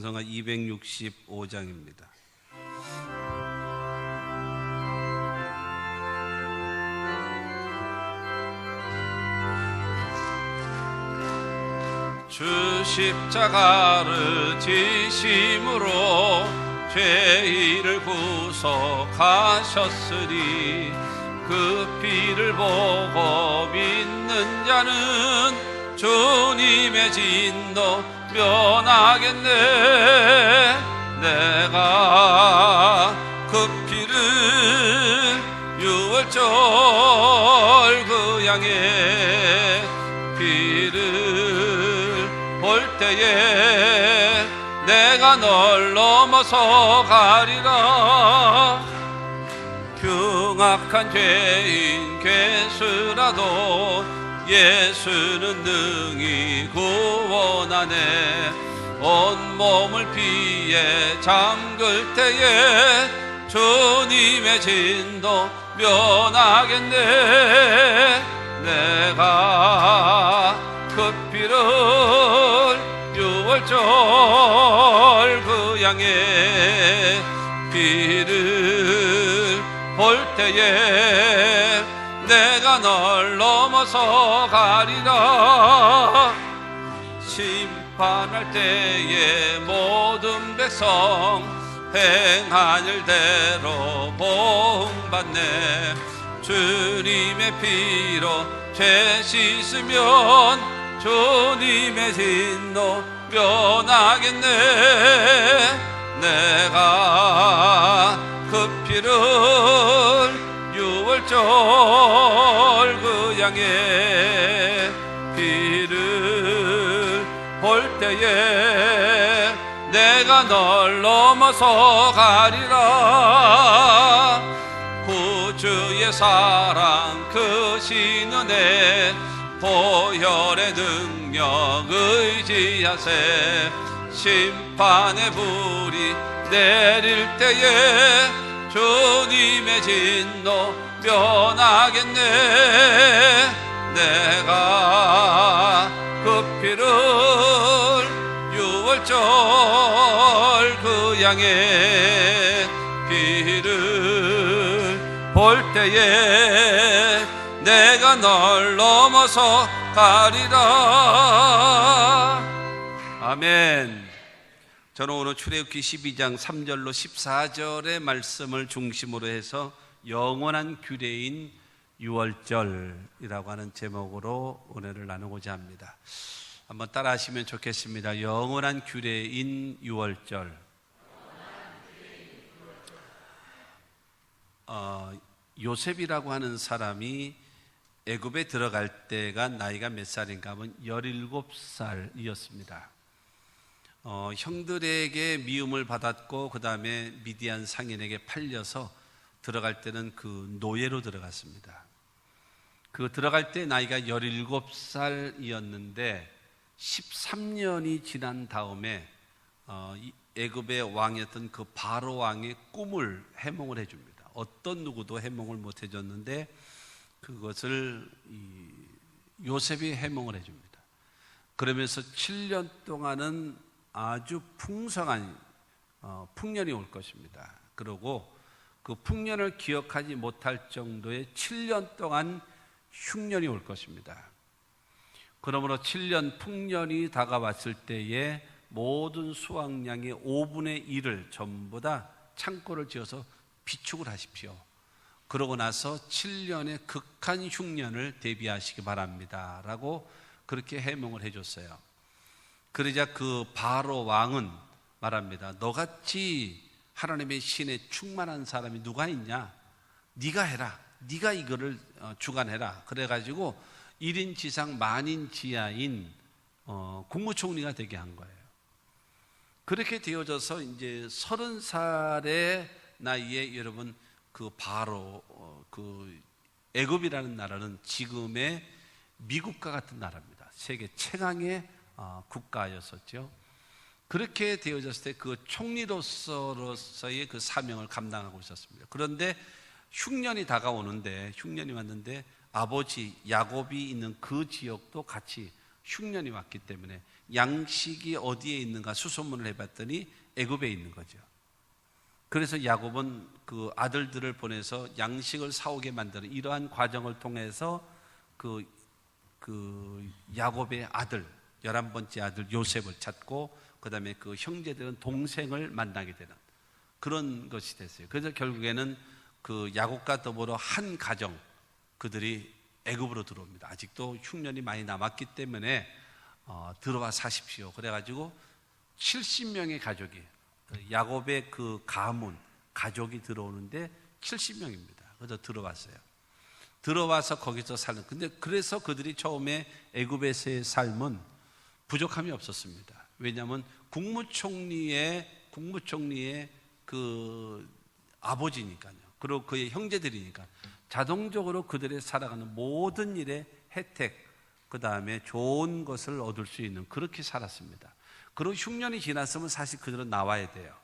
찬송가 265장입니다. 주 십자가를 지심으로 죄인을 구속하셨으니 그 피를 보고 믿는 자는 주님의 진노 면하겠네. 내가 그 피를 유월절 그 양의 피를 볼 때에 내가 널 넘어서 가리라. 흉악한 죄인 괴수라도 예수는 능히 구원하네. 온몸을 피에 잠글 때에 주님의 진노 면하겠네. 내가 그 피를 유월절 그 양의 피를 볼 때에 내가 널 넘어서 가리라. 심판할 때에 모든 백성 행한 일대로 보응받네. 주님의 피로 죄 씻으면 주님의 진노 면하겠네. 내가 그 피를 유월절 그 양의 피를 볼 때에 내가 널 넘어서 가리라. 구주의 사랑 크신 은혜 보혈의 능력 의지하세. 심판의 불이 내릴 때에 주님의 진노 면하겠네. 내가 그 피를 유월절 그 양의 피를 볼 때에 내가 널 넘어서 가리라. 아멘. 저는 오늘 출애굽기 12장 3절로 14절의 말씀을 중심으로 해서 영원한 규례인 유월절이라고 하는 제목으로 은혜를 나누고자 합니다. 한번 따라 하시면 좋겠습니다. 영원한 규례인 유월절. 요셉이라고 하는 사람이 애굽에 들어갈 때가 나이가 몇 살인가 하면 17살이었습니다. 형들에게 미움을 받았고 그 다음에 미디안 상인에게 팔려서 들어갈 때는 그 노예로 들어갔습니다. 그 들어갈 때 나이가 17살이었는데 13년이 지난 다음에 애굽의 왕이었던 그 바로 왕의 꿈을 해몽을 해줍니다. 어떤 누구도 해몽을 못 해줬는데 그것을 요셉이 해몽을 해줍니다. 그러면서 7년 동안은 아주 풍성한 풍년이 올 것입니다. 그리고 그 풍년을 기억하지 못할 정도의 7년 동안 흉년이 올 것입니다. 그러므로 7년 풍년이 다가왔을 때에 모든 수확량의 5분의 1을 전부 다 창고를 지어서 비축을 하십시오. 그러고 나서 7년의 극한 흉년을 대비하시기 바랍니다 라고 그렇게 해몽을 해줬어요. 그러자 그 바로 왕은 말합니다. 너같이 하나님의 신에 충만한 사람이 누가 있냐? 네가 해라. 네가 이거를 주관해라. 그래가지고 1인 지상 만인 지하인 국무총리가 되게 한 거예요. 그렇게 되어져서 이제 30살의 나이에 여러분 그 바로 그 애굽이라는 나라는 지금의 미국과 같은 나라입니다. 세계 최강의 국가였었죠. 그렇게 되어졌을 때 그 총리로서의 그 사명을 감당하고 있었습니다. 그런데 흉년이 다가오는데 흉년이 왔는데 아버지 야곱이 있는 그 지역도 같이 흉년이 왔기 때문에 양식이 어디에 있는가 수소문을 해봤더니 애굽에 있는 거죠. 그래서 야곱은 그 아들들을 보내서 양식을 사오게 만드는 이러한 과정을 통해서 그 야곱의 아들 11번째 아들 요셉을 찾고 그 다음에 그 형제들은 동생을 만나게 되는 그런 것이 됐어요. 그래서 결국에는 그 야곱과 더불어 한 가정 그들이 애굽으로 들어옵니다. 아직도 흉년이 많이 남았기 때문에 들어와 사십시오. 그래가지고 70명의 가족이 야곱의 그 가문 가족이 들어오는데 70명입니다. 그래서 들어왔어요. 들어와서 거기서 살는. 근데 그래서 그들이 처음에 애굽에서의 삶은 부족함이 없었습니다. 왜냐하면 국무총리의 그 아버지니까요. 그리고 그의 형제들이니까 자동적으로 그들의 살아가는 모든 일의 혜택, 그 다음에 좋은 것을 얻을 수 있는 그렇게 살았습니다. 그리고 흉년이 지났으면 사실 그들은 나와야 돼요.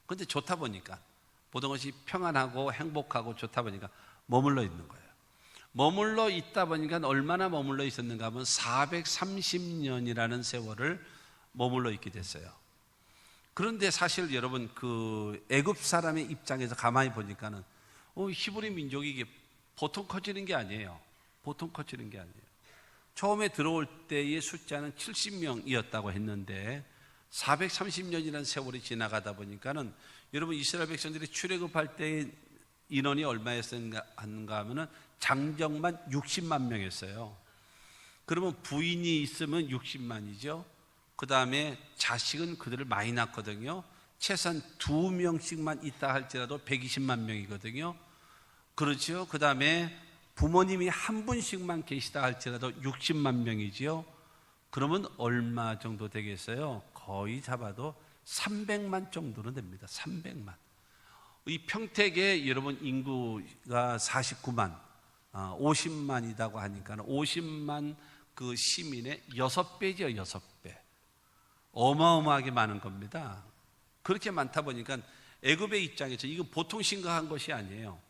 그런데 좋다 보니까 모든 것이 평안하고 행복하고 좋다 보니까 머물러 있는 거예요. 머물러 있다 보니까 얼마나 머물러 있었는가 하면 430년이라는 세월을 머물러 있게 됐어요. 그런데 사실 여러분 그 애굽 사람의 입장에서 가만히 보니까는 히브리 민족이 이게 보통 커지는 게 아니에요. 보통 커지는 게 아니에요. 처음에 들어올 때의 숫자는 70명이었다고 했는데 430년이라는 세월이 지나가다 보니까는 여러분 이스라엘 백성들이 출애굽할 때의 인원이 얼마였는가 하면은 장정만 60만 명이었어요. 그러면 부인이 있으면 60만이죠. 그 다음에 자식은 그들을 많이 낳거든요. 최소한 2명씩만 있다 할지라도 120만 명이거든요. 그렇죠. 그 다음에 부모님이 한 분씩만 계시다 할지라도 60만 명이지요. 그러면 얼마 정도 되겠어요? 거의 잡아도 300만 정도는 됩니다. 300만. 이 평택에 여러분 인구가 49만, 50만이라고 하니까 50만 그 시민의 6배죠, 6배. 어마어마하게 많은 겁니다. 그렇게 많다 보니까 애굽의 입장에서 이거 보통 심각한 것이 아니에요.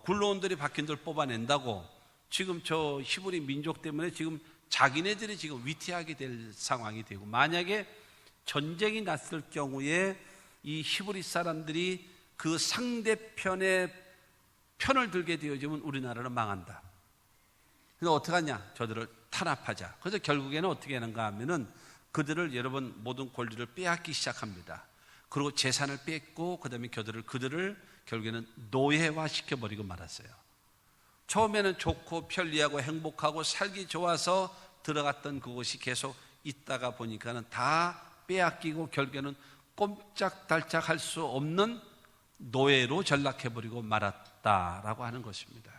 굴러온들이 바뀐들 뽑아낸다고 지금 저 히브리 민족 때문에 지금 자기네들이 지금 위태하게 될 상황이 되고, 만약에 전쟁이 났을 경우에 이 히브리 사람들이 그 상대편의 편을 들게 되어지면 우리나라는 망한다. 그래서 어떻게 하냐? 저들을 탄압하자. 그래서 결국에는 어떻게 하는가 하면은 그들을 여러분 모든 권리를 빼앗기 시작합니다. 그리고 재산을 뺏고 그다음에 그들을 결국에는 노예화 시켜버리고 말았어요. 처음에는 좋고 편리하고 행복하고 살기 좋아서 들어갔던 그곳이 계속 있다가 보니까는 다 빼앗기고 결국에는 꼼짝달짝 할 수 없는 노예로 전락해버리고 말았다라고 하는 것입니다.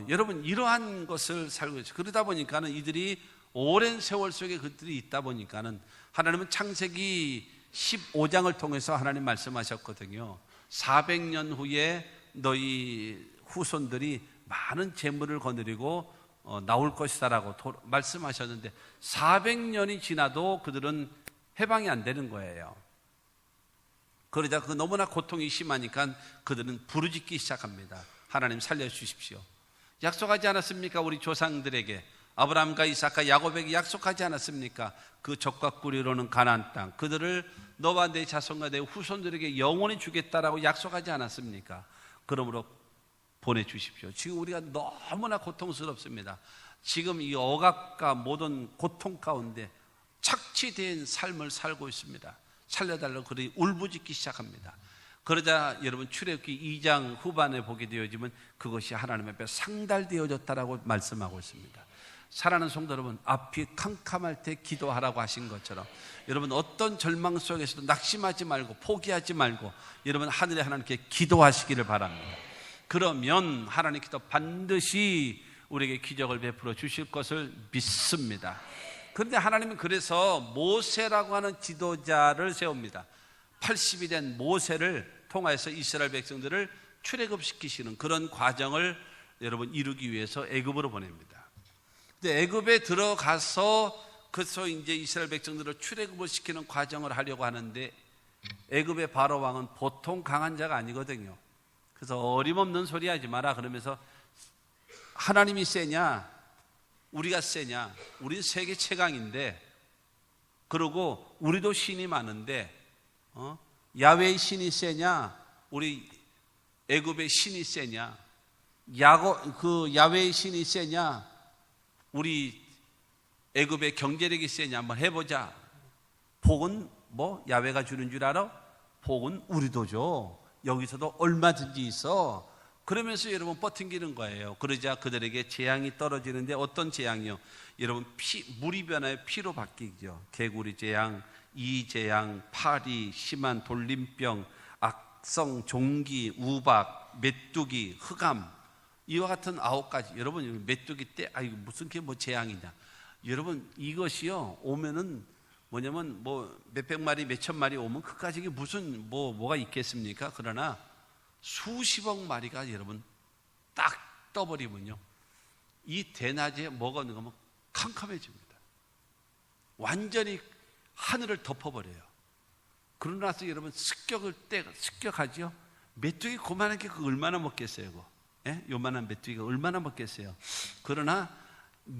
여러분 이러한 것을 살고 있어요. 그러다 보니까는 이들이 오랜 세월 속에 그들이 있다 보니까는 하나님은 창세기 15장을 통해서 하나님 말씀하셨거든요. 400년 후에 너희 후손들이 많은 재물을 거느리고 나올 것이다라고 말씀하셨는데 400년이 지나도 그들은 해방이 안 되는 거예요. 그러자 그 너무나 고통이 심하니까 그들은 부르짖기 시작합니다. 하나님 살려주십시오. 약속하지 않았습니까? 우리 조상들에게 아브라함과 이삭과 야곱에게 약속하지 않았습니까? 그 적과 꿀이로는 가나안 땅, 그들을 너와 내 자손과 내 후손들에게 영원히 주겠다라고 약속하지 않았습니까? 그러므로 보내주십시오. 지금 우리가 너무나 고통스럽습니다. 지금 이 억압과 모든 고통 가운데 착취된 삶을 살고 있습니다. 살려달라고 그들이 울부짖기 시작합니다. 그러자 여러분 출애굽기 2장 후반에 보게 되어지면 그것이 하나님 앞에 상달되어졌다라고 말씀하고 있습니다. 사랑하는 성도 여러분, 앞이 캄캄할 때 기도하라고 하신 것처럼 여러분 어떤 절망 속에서도 낙심하지 말고 포기하지 말고 여러분 하늘의 하나님께 기도하시기를 바랍니다. 그러면 하나님께서 반드시 우리에게 기적을 베풀어 주실 것을 믿습니다. 그런데 하나님은 그래서 모세라고 하는 지도자를 세웁니다. 80이 된 모세를 통해서 이스라엘 백성들을 출애굽시키시는 그런 과정을 여러분 이루기 위해서 애굽으로 보냅니다. 근데 애굽에 들어가서 그래서 이제 이스라엘 백성들을 출애굽을 시키는 과정을 하려고 하는데 애굽의 바로 왕은 보통 강한 자가 아니거든요. 그래서 어림없는 소리 하지 마라 그러면서 하나님이 세냐? 우리가 세냐? 우린 세계 최강인데, 그리고 우리도 신이 많은데, 야훼의 신이 세냐? 우리 애굽의 신이 세냐? 야훼의 신이 세냐? 우리 애굽의 경제력이 세냐? 한번 해보자. 복은 뭐 야훼가 주는 줄 알아? 복은 우리도 줘. 여기서도 얼마든지 있어. 그러면서 여러분 버팅기는 거예요. 그러자 그들에게 재앙이 떨어지는데, 어떤 재앙이요? 여러분 물이 변하여 피로 바뀌죠. 개구리 재앙, 이재앙, 파리, 심한 돌림병, 악성, 종기, 우박, 메뚜기, 흑암, 이와 같은 9가지. 여러분 메뚜기 때 이거 무슨 게 뭐 재앙이냐? 여러분 이것이요 오면은 뭐냐면 뭐 몇백 마리 몇천 마리 오면 그까지 이게 무슨 뭐가 있겠습니까? 그러나 수십억 마리가 여러분 딱 떠버리면요, 이 대낮에 뭐가 없는 거면 캄캄해집니다. 완전히 하늘을 덮어버려요. 그러고 나서 여러분 습격하죠. 메뚜기 그만한 게 얼마나 먹겠어요? 요만한 메뚜기가 얼마나 먹겠어요? 그러나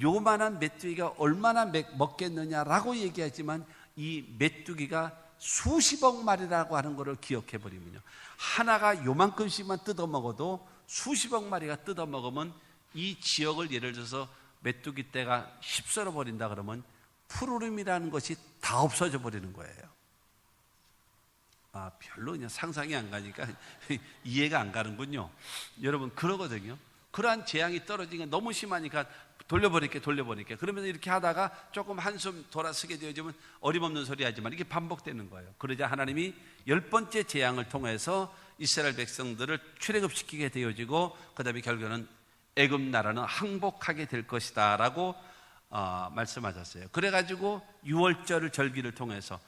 요만한 메뚜기가 얼마나 먹겠느냐라고 얘기하지만, 이 메뚜기가 수십억 마리라고 하는 것을 기억해 버리면요, 하나가 요만큼씩만 뜯어 먹어도 수십억 마리가 뜯어 먹으면 이 지역을 예를 들어서 메뚜기 떼가 휩쓸어 버린다 그러면 푸르름이라는 것이 다 없어져 버리는 거예요. 별로 그냥 상상이 안 가니까 이해가 안 가는군요. 여러분 그러거든요. 그러한 재앙이 떨어지니까 너무 심하니까 돌려버릴게. 그러면서 이렇게 하다가 조금 한숨 돌아서게 되어지면 어림없는 소리 하지만 이게 반복되는 거예요. 그러자 하나님이 10번째 재앙을 통해서 이스라엘 백성들을 출애굽시키게 되어지고, 그 다음에 결국에는 애굽 나라는 항복하게 될 것이다 라고 말씀하셨어요. 그래가지고 6월절 절기를 통해서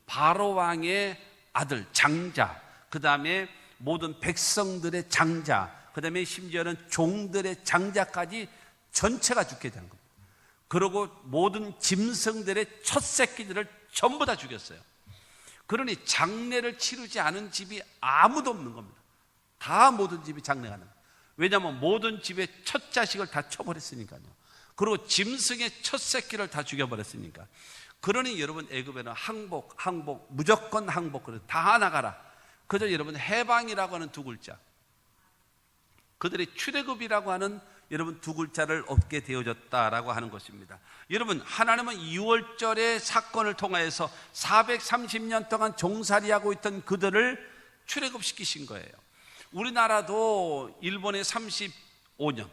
바로 왕의 아들 장자, 그 다음에 모든 백성들의 장자, 그 다음에 심지어는 종들의 장자까지 전체가 죽게 되는 겁니다. 그리고 모든 짐승들의 첫 새끼들을 전부 다 죽였어요. 그러니 장례를 치르지 않은 집이 아무도 없는 겁니다. 다 모든 집이 장례가 나요. 왜냐하면 모든 집의 첫 자식을 다 쳐버렸으니까요. 그리고 짐승의 첫 새끼를 다 죽여버렸으니까. 그러니 여러분 애굽에는 항복, 무조건 항복, 다 나가라. 그저 여러분 해방이라고 하는 두 글자, 그들의 출애굽이라고 하는 여러분 두 글자를 얻게 되어졌다라고 하는 것입니다. 여러분 하나님은 6월절의 사건을 통해서 430년 동안 종살이하고 있던 그들을 출애굽시키신 거예요. 우리나라도 일본의 35년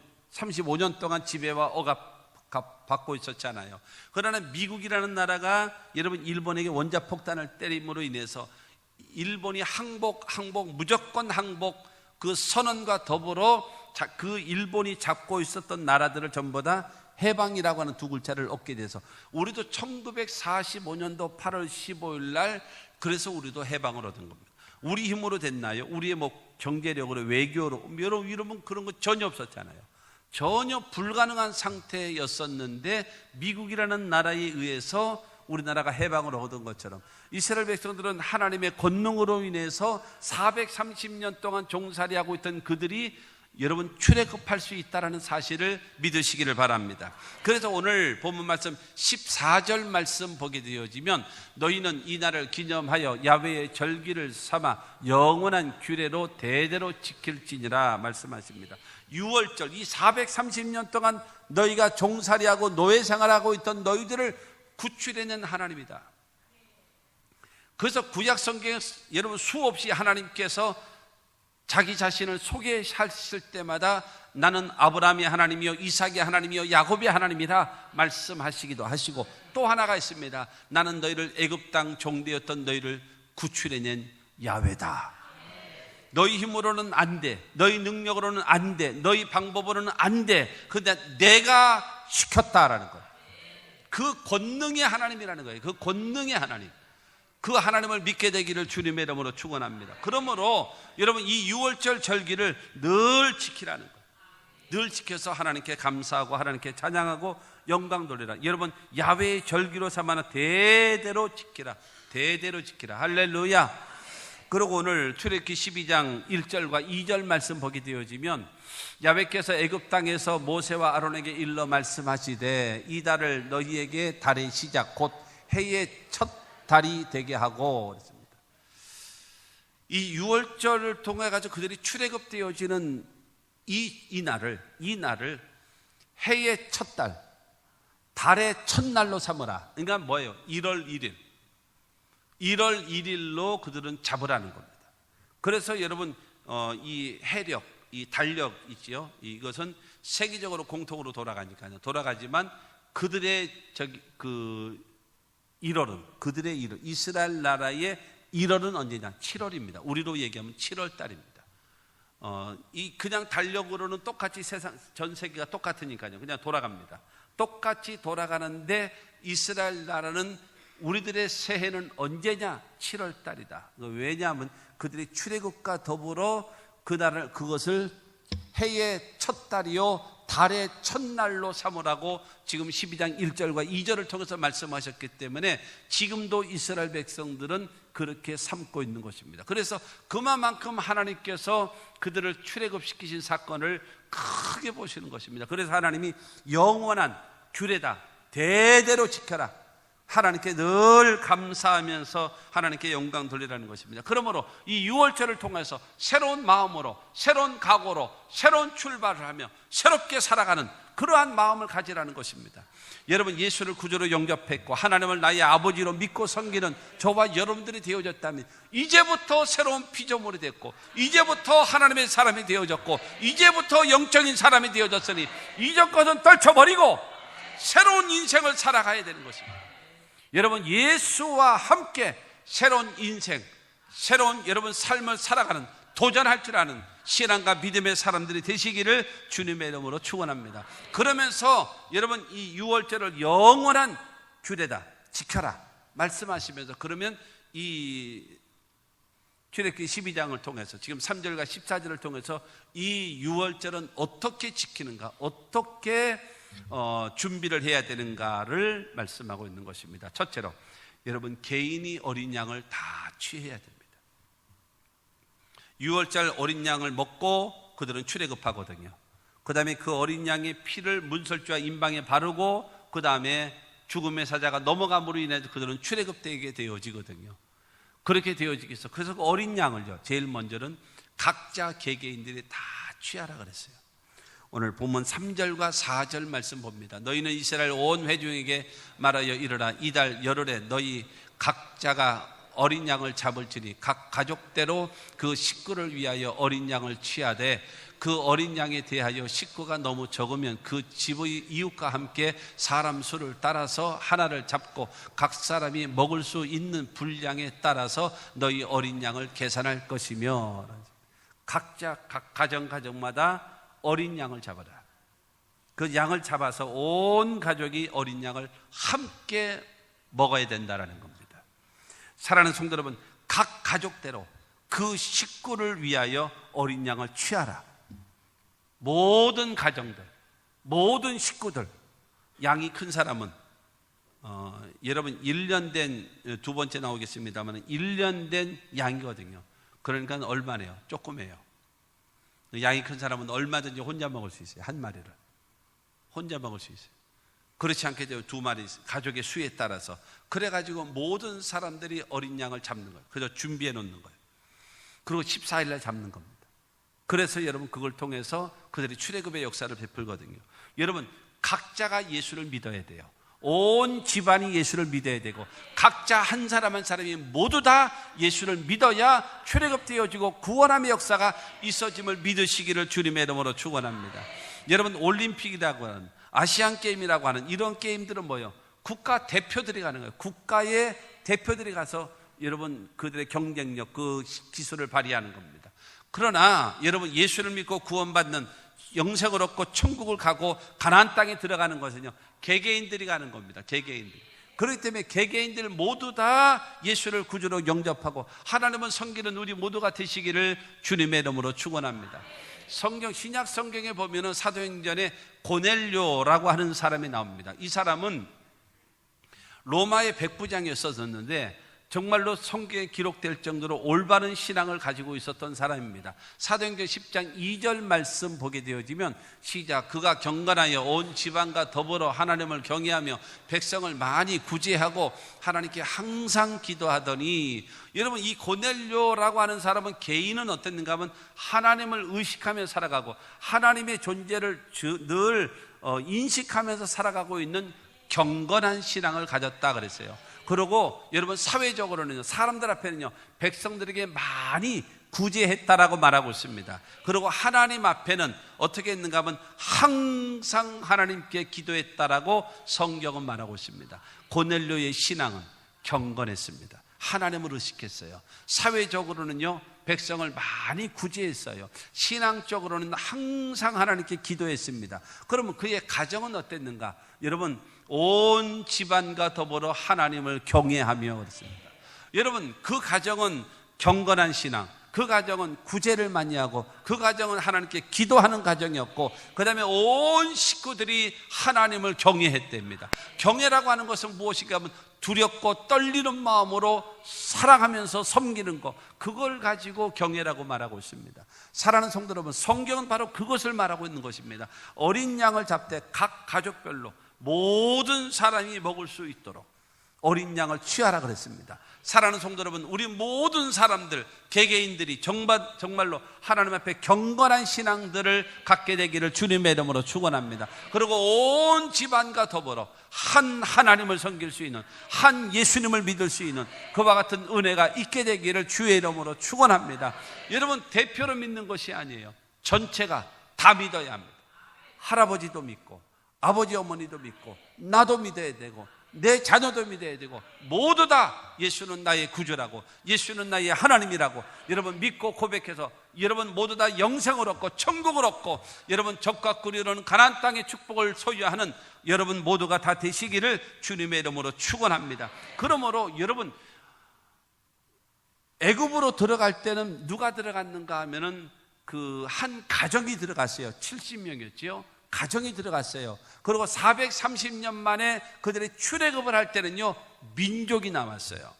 동안 지배와 억압 받고 있었잖아요. 그러나 미국이라는 나라가 여러분 일본에게 원자폭탄을 때림으로 인해서 일본이 항복, 무조건 항복, 그 선언과 더불어 그 일본이 잡고 있었던 나라들을 전부 다 해방이라고 하는 두 글자를 얻게 돼서, 우리도 1945년도 8월 15일 날 그래서 우리도 해방을 얻은 겁니다. 우리 힘으로 됐나요? 우리의 경제력으로, 외교로, 여러분 그런 거 전혀 없었잖아요. 전혀 불가능한 상태였었는데 미국이라는 나라에 의해서 우리나라가 해방을 얻은 것처럼 이스라엘 백성들은 하나님의 권능으로 인해서 430년 동안 종살이하고 있던 그들이 여러분 출애굽할 수 있다는 사실을 믿으시기를 바랍니다. 그래서 오늘 본문 말씀 14절 말씀 보게 되어지면, 너희는 이 날을 기념하여 야훼의 절기를 삼아 영원한 규례로 대대로 지킬지니라 말씀하십니다. 6월절, 이 430년 동안 너희가 종살이하고 노예생활하고 있던 너희들을 구출해낸 하나님이다. 그래서 구약 성경에 여러분 수없이 하나님께서 자기 자신을 소개하실 때마다 나는 아브라함의 하나님이요 이삭의 하나님이요 야곱의 하나님이라 말씀하시기도 하시고, 또 하나가 있습니다. 나는 너희를 애굽 땅 종되었던 너희를 구출해낸 야훼다. 너희 힘으로는 안 돼, 너희 능력으로는 안 돼, 너희 방법으로는 안 돼. 그런데 내가 시켰다라는 거예요. 그 권능의 하나님이라는 거예요. 그 권능의 하나님, 그 하나님을 믿게 되기를 주님의 이름으로 축원합니다. 그러므로 여러분 이 6월절 절기를 늘 지키라는 거예요. 늘 지켜서 하나님께 감사하고 하나님께 찬양하고 영광 돌리라. 여러분 야훼의 절기로 삼아 대대로 지키라. 대대로 지키라. 할렐루야. 그리고 오늘 출애굽기 12장 1절과 2절 말씀 보게 되어지면 야훼께서 애굽 땅에서 모세와 아론에게 일러 말씀하시되 이 달을 너희에게 달의 시작 곧 해의 첫 달이 되게 하고 그랬습니다. 이 유월절을 통해 가지고 그들이 출애굽되어지는 이 날을 해의 첫 달, 달의 첫날로 삼으라. 그러니까 뭐예요? 1월 1일. 1월 1일로 그들은 잡으라는 겁니다. 그래서 여러분 이 해력, 이 달력 있지요. 이것은 세계적으로 공통으로 돌아가니까요. 돌아가지만 그들의 그 1월은 그들의 1월, 이스라엘 나라의 1월은 언제냐? 7월입니다. 우리로 얘기하면 7월 달입니다. 이 그냥 달력으로는 똑같이 세상 전 세계가 똑같으니까요. 그냥 돌아갑니다. 똑같이 돌아가는데 이스라엘 나라는 우리들의 새해는 언제냐? 7월 달이다. 왜냐하면 그들이 출애굽과 더불어 그것을 해의 첫 달이요 달의 첫날로 삼으라고 지금 12장 1절과 2절을 통해서 말씀하셨기 때문에 지금도 이스라엘 백성들은 그렇게 삼고 있는 것입니다. 그래서 그만큼 하나님께서 그들을 출애굽시키신 사건을 크게 보시는 것입니다. 그래서 하나님이 영원한 규례다, 대대로 지켜라, 하나님께 늘 감사하면서 하나님께 영광 돌리라는 것입니다. 그러므로 이 6월절을 통해서 새로운 마음으로, 새로운 각오로, 새로운 출발을 하며 새롭게 살아가는 그러한 마음을 가지라는 것입니다. 여러분, 예수를 구주로 영접했고 하나님을 나의 아버지로 믿고 섬기는 저와 여러분들이 되어졌다면 이제부터 새로운 피조물이 됐고 이제부터 하나님의 사람이 되어졌고 이제부터 영적인 사람이 되어졌으니 이전 것은 떨쳐버리고 새로운 인생을 살아가야 되는 것입니다. 여러분, 예수와 함께 새로운 인생, 새로운 여러분 삶을 살아가는, 도전할 줄 아는 신앙과 믿음의 사람들이 되시기를 주님의 이름으로 축원합니다. 그러면서 여러분 이 6월절을 영원한 규례다, 지켜라 말씀하시면서, 그러면 이 출애굽기 12장을 통해서 지금 3절과 14절을 통해서 이 6월절은 어떻게 지키는가, 어떻게 준비를 해야 되는가를 말씀하고 있는 것입니다. 첫째로 여러분, 개인이 어린 양을 다 취해야 됩니다. 6월절 어린 양을 먹고 그들은 출애굽하거든요. 그 다음에 그 어린 양의 피를 문설주와 임방에 바르고 그 다음에 죽음의 사자가 넘어감으로 인해서 그들은 출애굽되게 되어지거든요. 그렇게 되어지기 위해서 그래서 그 어린 양을요, 제일 먼저는 각자 개개인들이 다 취하라 그랬어요. 오늘 본문 3절과 4절 말씀 봅니다. 너희는 이스라엘 온 회중에게 말하여 이르라. 이달 열흘에 너희 각자가 어린 양을 잡을지니 각 가족대로 그 식구를 위하여 어린 양을 취하되 그 어린 양에 대하여 식구가 너무 적으면 그 집의 이웃과 함께 사람 수를 따라서 하나를 잡고 각 사람이 먹을 수 있는 분량에 따라서 너희 어린 양을 계산할 것이며, 각자 각 가정마다 어린 양을 잡아라. 그 양을 잡아서 온 가족이 어린 양을 함께 먹어야 된다라는 겁니다. 사랑하는 성도 여러분, 각 가족대로 그 식구를 위하여 어린 양을 취하라. 모든 가정들, 모든 식구들, 양이 큰 사람은 여러분 1년 된, 두 번째 나오겠습니다만 1년 된 양이거든요. 그러니까 얼마네요? 조금해요. 양이 큰 사람은 얼마든지 혼자 먹을 수 있어요. 한 마리를 혼자 먹을 수 있어요. 그렇지 않게 되면 두 마리, 가족의 수에 따라서. 그래가지고 모든 사람들이 어린 양을 잡는 거예요. 그래서 준비해 놓는 거예요. 그리고 14일 날 잡는 겁니다. 그래서 여러분 그걸 통해서 그들이 출애굽의 역사를 베풀거든요. 여러분, 각자가 예수를 믿어야 돼요. 온 집안이 예수를 믿어야 되고 각자 한 사람 한 사람이 모두 다 예수를 믿어야 출애굽되어지고 구원함의 역사가 있어짐을 믿으시기를 주님의 이름으로 축원합니다. 여러분, 올림픽이라고 하는, 아시안 게임이라고 하는 이런 게임들은 뭐예요? 국가 대표들이 가는 거예요. 국가의 대표들이 가서 여러분 그들의 경쟁력, 그 기술을 발휘하는 겁니다. 그러나 여러분, 예수를 믿고 구원받는, 영생을 얻고 천국을 가고 가나안 땅에 들어가는 것은요, 개개인들이 가는 겁니다. 개개인들. 그렇기 때문에 개개인들 모두 다 예수를 구주로 영접하고 하나님은 섬기는 우리 모두가 되시기를 주님의 이름으로 축원합니다. 성경, 신약 성경에 보면은 사도행전에 고넬료라고 하는 사람이 나옵니다. 이 사람은 로마의 백부장이었었는데 정말로 성경에 기록될 정도로 올바른 신앙을 가지고 있었던 사람입니다. 사도행전 10장 2절 말씀 보게 되어지면 시작. 그가 경건하여 온 집안과 더불어 하나님을 경외하며 백성을 많이 구제하고 하나님께 항상 기도하더니, 여러분 이 고넬료라고 하는 사람은 개인은 어땠는가 하면 하나님을 의식하며 살아가고 하나님의 존재를 늘 인식하면서 살아가고 있는 경건한 신앙을 가졌다 그랬어요. 그리고 여러분 사회적으로는요, 사람들 앞에는요, 백성들에게 많이 구제했다라고 말하고 있습니다. 그리고 하나님 앞에는 어떻게 했는가 하면 항상 하나님께 기도했다라고 성경은 말하고 있습니다. 고넬료의 신앙은 경건했습니다. 하나님을 의식했어요. 사회적으로는요, 백성을 많이 구제했어요. 신앙적으로는 항상 하나님께 기도했습니다. 그러면 그의 가정은 어땠는가? 여러분, 온 집안과 더불어 하나님을 경외하며 그랬습니다. 여러분, 그 가정은 경건한 신앙, 그 가정은 구제를 많이 하고 그 가정은 하나님께 기도하는 가정이었고, 그 다음에 온 식구들이 하나님을 경외했답니다. 경외라고 하는 것은 무엇인가 하면 두렵고 떨리는 마음으로 사랑하면서 섬기는 것, 그걸 가지고 경외라고 말하고 있습니다. 사랑하는 성도 여러분, 성경은 바로 그것을 말하고 있는 것입니다. 어린 양을 잡되 각 가족별로 모든 사람이 먹을 수 있도록 어린 양을 취하라 그랬습니다. 사랑하는 성도 여러분, 우리 모든 사람들, 개개인들이 정말로 하나님 앞에 경건한 신앙들을 갖게 되기를 주님의 이름으로 축원합니다. 그리고 온 집안과 더불어 한 하나님을 섬길 수 있는, 한 예수님을 믿을 수 있는 그와 같은 은혜가 있게 되기를 주의 이름으로 축원합니다. 여러분, 대표로 믿는 것이 아니에요. 전체가 다 믿어야 합니다. 할아버지도 믿고 아버지 어머니도 믿고 나도 믿어야 되고 내 자녀도 믿어야 되고, 모두 다 예수는 나의 구주라고, 예수는 나의 하나님이라고 여러분 믿고 고백해서 여러분 모두 다 영생을 얻고 천국을 얻고 여러분 적과 꿀이로는 가나안 땅의 축복을 소유하는 여러분 모두가 다 되시기를 주님의 이름으로 축원합니다. 그러므로 여러분, 애굽으로 들어갈 때는 누가 들어갔는가 하면은 그 한 가정이 들어갔어요. 70명이었지요. 가정이 들어갔어요. 그리고 430년 만에 그들이 출애굽을 할 때는요, 민족이 남았어요.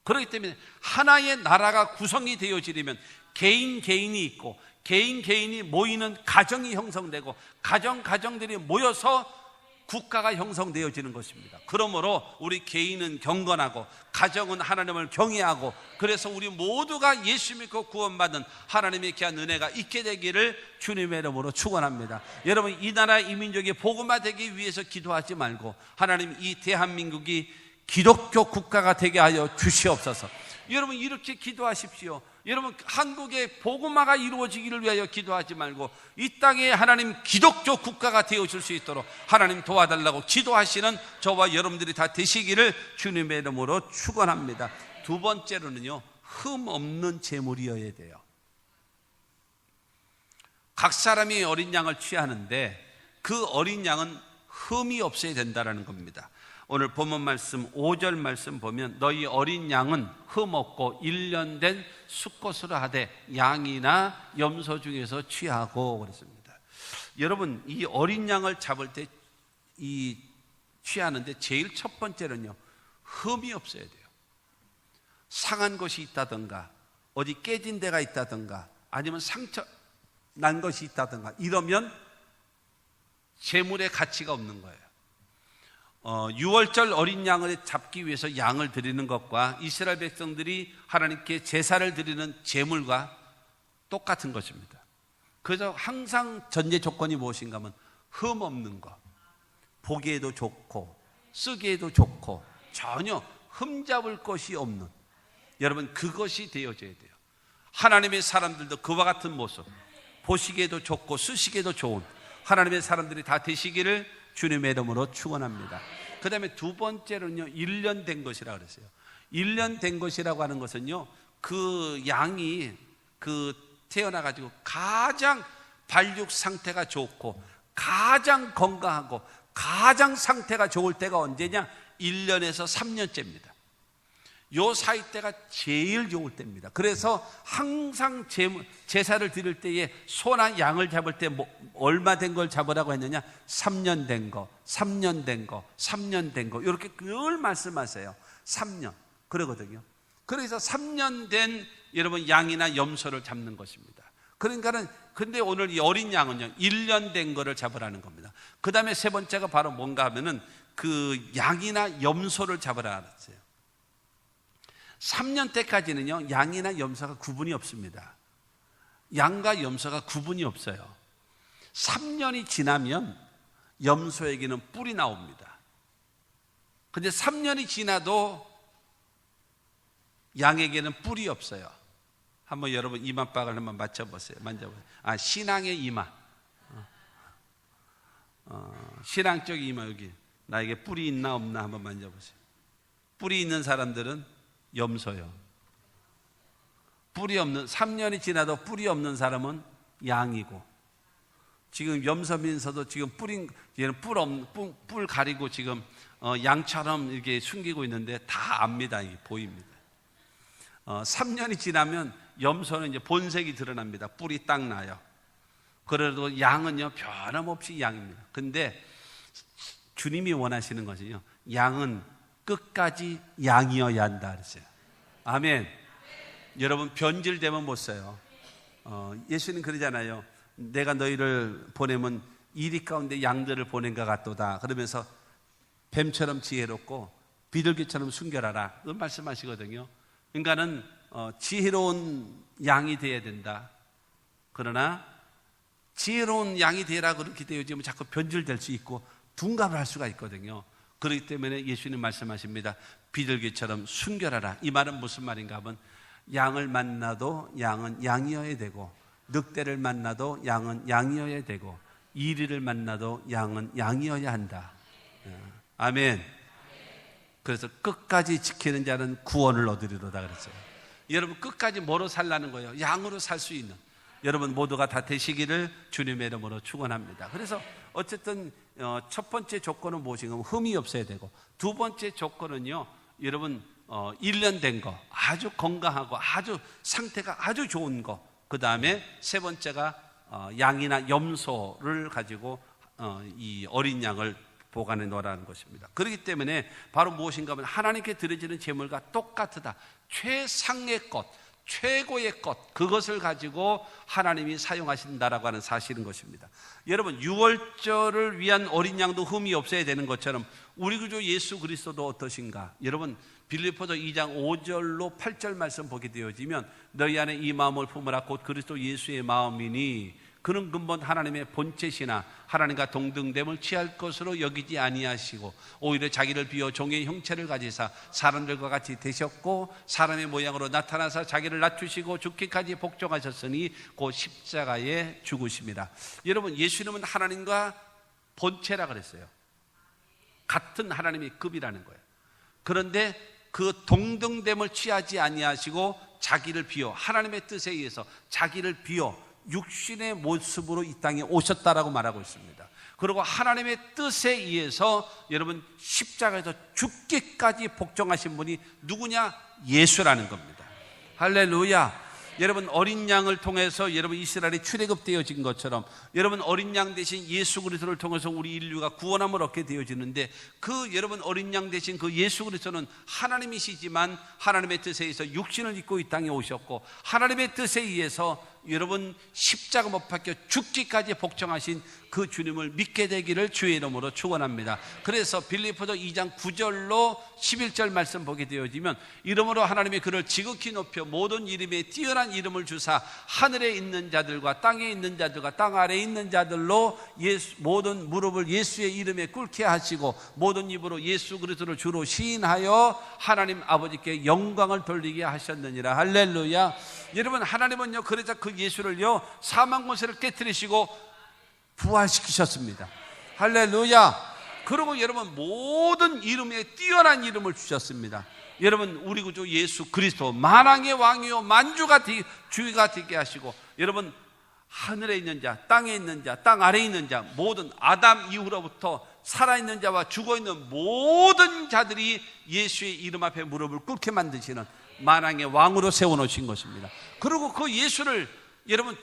그렇기 때문에 하나의 나라가 구성이 되어지려면 개인이 있고 개인이 모이는 가정이 형성되고 가정들이 모여서 국가가 형성되어지는 것입니다. 그러므로 우리 개인은 경건하고 가정은 하나님을 경외하고, 그래서 우리 모두가 예수 믿고 구원받은 하나님의 귀한 은혜가 있게 되기를 주님의 이름으로 축원합니다. 여러분, 이 나라 이 민족이 복음화되기 위해서 기도하지 말고 하나님 이 대한민국이 기독교 국가가 되게 하여 주시옵소서. 여러분, 이렇게 기도하십시오. 여러분, 한국의 복음화가 이루어지기를 위하여 기도하지 말고 이 땅에 하나님 기독교 국가가 되어줄 수 있도록 하나님 도와달라고 기도하시는 저와 여러분들이 다 되시기를 주님의 이름으로 축원합니다. 두 번째로는요, 흠 없는 제물이어야 돼요. 각 사람이 어린 양을 취하는데 그 어린 양은 흠이 없어야 된다는 겁니다. 오늘 본문 말씀 5절 말씀 보면 너희 어린 양은 흠 없고 1년 된 수컷으로 하되 양이나 염소 중에서 취하고 그랬습니다. 여러분, 이 어린 양을 잡을 때 이 취하는데 제일 첫 번째는요, 흠이 없어야 돼요. 상한 것이 있다든가 어디 깨진 데가 있다든가 아니면 상처 난 것이 있다든가 이러면 제물의 가치가 없는 거예요. 6월절 어린 양을 잡기 위해서 양을 드리는 것과 이스라엘 백성들이 하나님께 제사를 드리는 제물과 똑같은 것입니다. 그래서 항상 전제 조건이 무엇인가 하면 흠 없는 것, 보기에도 좋고 쓰기에도 좋고 전혀 흠잡을 것이 없는, 여러분 그것이 되어져야 돼요. 하나님의 사람들도 그와 같은 모습, 보시기에도 좋고 쓰시기에도 좋은 하나님의 사람들이 다 되시기를 주님의 이름으로 축원합니다. 그 다음에 두 번째로는요, 1년 된 것이라고 그랬어요. 1년 된 것이라고 하는 것은요, 그 양이 태어나가지고 가장 발육 상태가 좋고 가장 건강하고 가장 상태가 좋을 때가 언제냐? 1년에서 3년째입니다. 요 사이 때가 제일 좋을 때입니다. 그래서 항상 제사를 드릴 때에 소나 양을 잡을 때 얼마 된 걸 잡으라고 했느냐? 3년 된 거, 3년 된 거, 3년 된 거, 이렇게 늘 말씀하세요. 3년. 그러거든요. 그래서 3년 된 여러분 양이나 염소를 잡는 것입니다. 그러니까는 근데 오늘 이 어린 양은요 1년 된 거를 잡으라는 겁니다. 그 다음에 세 번째가 바로 뭔가 하면은 그 양이나 염소를 잡으라 그랬어요. 3년 때까지는요 양이나 염소가 구분이 없습니다. 양과 염소가 구분이 없어요. 3년이 지나면 염소에게는 뿔이 나옵니다. 근데 3년이 지나도 양에게는 뿔이 없어요. 한번 여러분 이마박을 한번 맞춰보세요. 만져보세요. 신앙의 이마. 신앙 쪽 이마 여기. 나에게 뿔이 있나 없나 한번 만져보세요. 뿔이 있는 사람들은 염소요. 뿔이 없는 3년이 지나도 뿔이 없는 사람은 양이고, 지금 염소면서도 지금 얘는 뿔 가리고 지금 양처럼 이렇게 숨기고 있는데 다 압니다. 이게 보입니다. 3년이 지나면 염소는 이제 본색이 드러납니다. 뿔이 딱 나요. 그래도 양은요 변함없이 양입니다. 근데 주님이 원하시는 것은요 양은 끝까지 양이어야 한다 그랬어요. 아멘. 여러분 변질되면 못 써요. 예수님 그러잖아요. 내가 너희를 보내면 이리 가운데 양들을 보낸 것 같도다. 그러면서 뱀처럼 지혜롭고 비둘기처럼 순결하라. 그런 말씀하시거든요. 그러니까는 지혜로운 양이 되어야 된다. 그러나 지혜로운 양이 되라 그렇게 되어지면 자꾸 변질될 수 있고 둔갑을 할 수가 있거든요. 그렇기 때문에 예수님 말씀하십니다. 비둘기처럼 순결하라. 이 말은 무슨 말인가 하면 양을 만나도 양은 양이어야 되고, 늑대를 만나도 양은 양이어야 되고, 이리를 만나도 양은 양이어야 한다. 아멘. 그래서 끝까지 지키는 자는 구원을 얻으리로다 그랬어요. 여러분 끝까지 뭐로 살라는 거예요? 양으로 살 수 있는 여러분 모두가 다 되시기를 주님의 이름으로 축원합니다. 그래서 어쨌든 첫 번째 조건은 무엇인가 하면 흠이 없어야 되고, 두 번째 조건은요 여러분 1년 된 거, 아주 건강하고 아주 상태가 아주 좋은 거, 그 다음에 세 번째가 양이나 염소를 가지고 이 어린 양을 보관해 놓으라는 것입니다. 그렇기 때문에 바로 무엇인가 하면 하나님께 드려지는 제물과 똑같다. 최상의 것, 최고의 것, 그것을 가지고 하나님이 사용하신다라고 하는 사실인 것입니다. 여러분 유월절을 위한 어린 양도 흠이 없어야 되는 것처럼 우리 구주 예수 그리스도도 어떠신가? 여러분 빌립보서 2장 5절로 8절 말씀 보게 되어지면 너희 안에 이 마음을 품으라 곧 그리스도 예수의 마음이니 그는 근본 하나님의 본체시나 하나님과 동등됨을 취할 것으로 여기지 아니하시고 오히려 자기를 비워 종의 형체를 가지사 사람들과 같이 되셨고 사람의 모양으로 나타나서 자기를 낮추시고 죽기까지 복종하셨으니 곧 십자가에 죽으심이라. 여러분 예수님은 하나님과 본체라 그랬어요. 같은 하나님의 급이라는 거예요. 그런데 그 동등됨을 취하지 아니하시고 자기를 비워 하나님의 뜻에 의해서 자기를 비워 육신의 모습으로 이 땅에 오셨다라고 말하고 있습니다. 그리고 하나님의 뜻에 의해서 여러분 십자가에서 죽기까지 복종하신 분이 누구냐? 예수라는 겁니다. 할렐루야. 여러분 어린 양을 통해서 여러분 이스라엘이 출애굽되어진 것처럼 여러분 어린 양 대신 예수 그리스도를 통해서 우리 인류가 구원함을 얻게 되어지는데, 그 여러분 어린 양 대신 그 예수 그리스도는 하나님이시지만 하나님의 뜻에 의해서 육신을 입고 이 땅에 오셨고 하나님의 뜻에 의해서 여러분 십자가 못 박혀 죽기까지 복종하신 그 주님을 믿게 되기를 주의 이름으로 축원합니다. 그래서 빌립보서 2장 9절로 11절 말씀 보게 되어지면 이름으로 하나님이 그를 지극히 높여 모든 이름에 뛰어난 이름을 주사 하늘에 있는 자들과 땅에 있는 자들과 땅 아래에 있는 자들로 모든 무릎을 예수의 이름에 꿇게 하시고 모든 입으로 예수 그리스도를 주로 시인하여 하나님 아버지께 영광을 돌리게 하셨느니라. 할렐루야. 여러분 하나님은요 그래서 그 예수를요 사망 권세를 깨뜨리시고 부활시키셨습니다. 할렐루야. 그리고 여러분 모든 이름에 뛰어난 이름을 주셨습니다. 여러분 우리 구주 예수 그리스도 만왕의 왕이요 만주가 주가 되게 하시고 여러분 하늘에 있는 자, 땅에 있는 자, 땅 아래에 있는 자, 모든 아담 이후로부터 살아있는 자와 죽어있는 모든 자들이 예수의 이름 앞에 무릎을 꿇게 만드시는 만왕의 왕으로 세워놓으신 것입니다. 그리고 그 예수를 여러분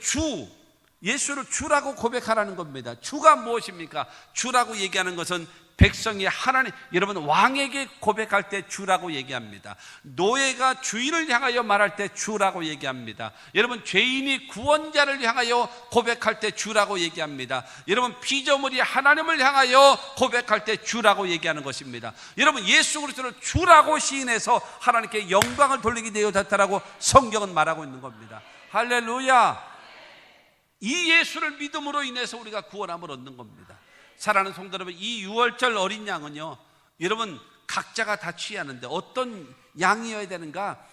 예수를 주라고 고백하라는 겁니다. 주가 무엇입니까? 주라고 얘기하는 것은 백성이 하나님, 여러분 왕에게 고백할 때 주라고 얘기합니다. 노예가 주인을 향하여 말할 때 주라고 얘기합니다. 여러분 죄인이 구원자를 향하여 고백할 때 주라고 얘기합니다. 여러분 피조물이 하나님을 향하여 고백할 때 주라고 얘기하는 것입니다. 여러분 예수 그리스도를 주라고 시인해서 하나님께 영광을 돌리게 되어졌다라고 성경은 말하고 있는 겁니다. 할렐루야. 이 예수를 믿음으로 인해서 우리가 구원함을 얻는 겁니다. 사랑하는 성도 여러분, 이 유월절 어린 양은요, 여러분 각자가 다 취하는데 어떤 양이어야 되는가?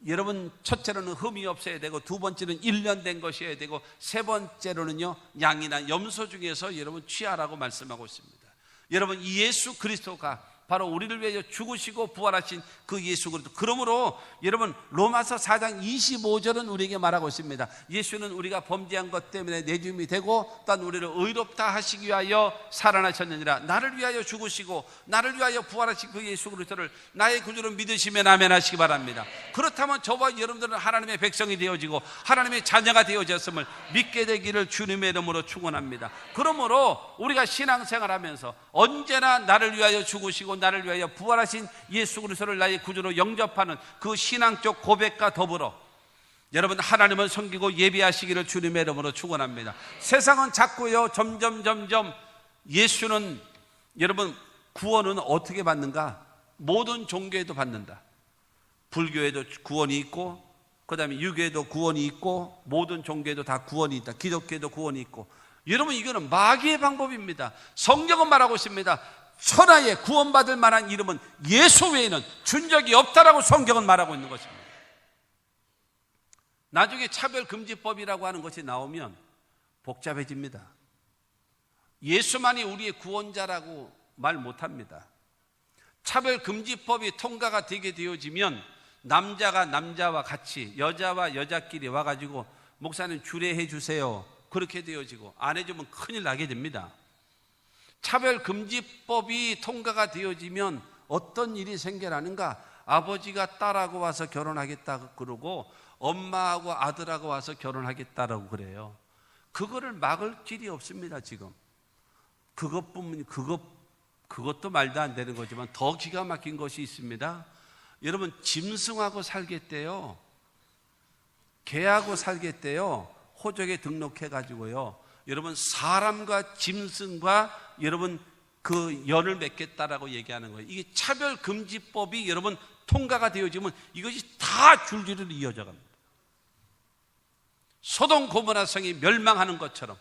여러분 첫째로는 흠이 없어야 되고, 두 번째는 1년 된 것이어야 되고, 세 번째로는요 양이나 염소 중에서 여러분 취하라고 말씀하고 있습니다. 여러분 이 예수 그리스도가 바로 우리를 위해서 죽으시고 부활하신 그 예수 그리스도. 그러므로 여러분 로마서 4장 25절은 우리에게 말하고 있습니다. 예수는 우리가 범죄한 것 때문에 내줌이 되고 또한 우리를 의롭다 하시기 위하여 살아나셨느니라. 나를 위하여 죽으시고 나를 위하여 부활하신 그 예수 그리스도를 나의 구주로 믿으시면 아멘 하시기 바랍니다. 그렇다면 저와 여러분들은 하나님의 백성이 되어지고 하나님의 자녀가 되어졌음을 믿게 되기를 주님의 이름으로 축원합니다. 그러므로 우리가 신앙생활하면서 언제나 나를 위하여 죽으시고 나를 위하여 부활하신 예수 그리스도를 나의 구주로 영접하는 그 신앙적 고백과 더불어 여러분 하나님을 섬기고 예배하시기를 주님의 이름으로 축원합니다. 세상은 자꾸요 점점 예수는, 여러분 구원은 어떻게 받는가? 모든 종교에도 받는다. 불교에도 구원이 있고, 그 다음에 유교에도 구원이 있고, 모든 종교에도 다 구원이 있다. 기독교에도 구원이 있고. 여러분 이거는 마귀의 방법입니다. 성경은 말하고 있습니다. 천하에 구원받을 만한 이름은 예수 외에는 준 적이 없다라고 성경은 말하고 있는 것입니다. 나중에 차별금지법이라고 하는 것이 나오면 복잡해집니다. 예수만이 우리의 구원자라고 말 못합니다. 차별금지법이 통과가 되게 되어지면 남자가 남자와 같이, 여자와 여자끼리 와가지고 목사님 주례해 주세요, 그렇게 되어지고 안 해주면 큰일 나게 됩니다. 차별금지법이 통과가 되어지면 어떤 일이 생겨나는가? 아버지가 딸하고 와서 결혼하겠다고 그러고 엄마하고 아들하고 와서 결혼하겠다라고 그래요. 그거를 막을 길이 없습니다. 지금 그것도 말도 안 되는 거지만 더 기가 막힌 것이 있습니다. 여러분 짐승하고 살겠대요. 개하고 살겠대요. 호적에 등록해가지고요. 여러분 사람과 짐승과 여러분 그 연을 맺겠다라고 얘기하는 거예요. 이게 차별금지법이 여러분 통과가 되어지면 이것이 다 줄줄이 이어져 갑니다. 소돔 고모라 성이 멸망하는 것처럼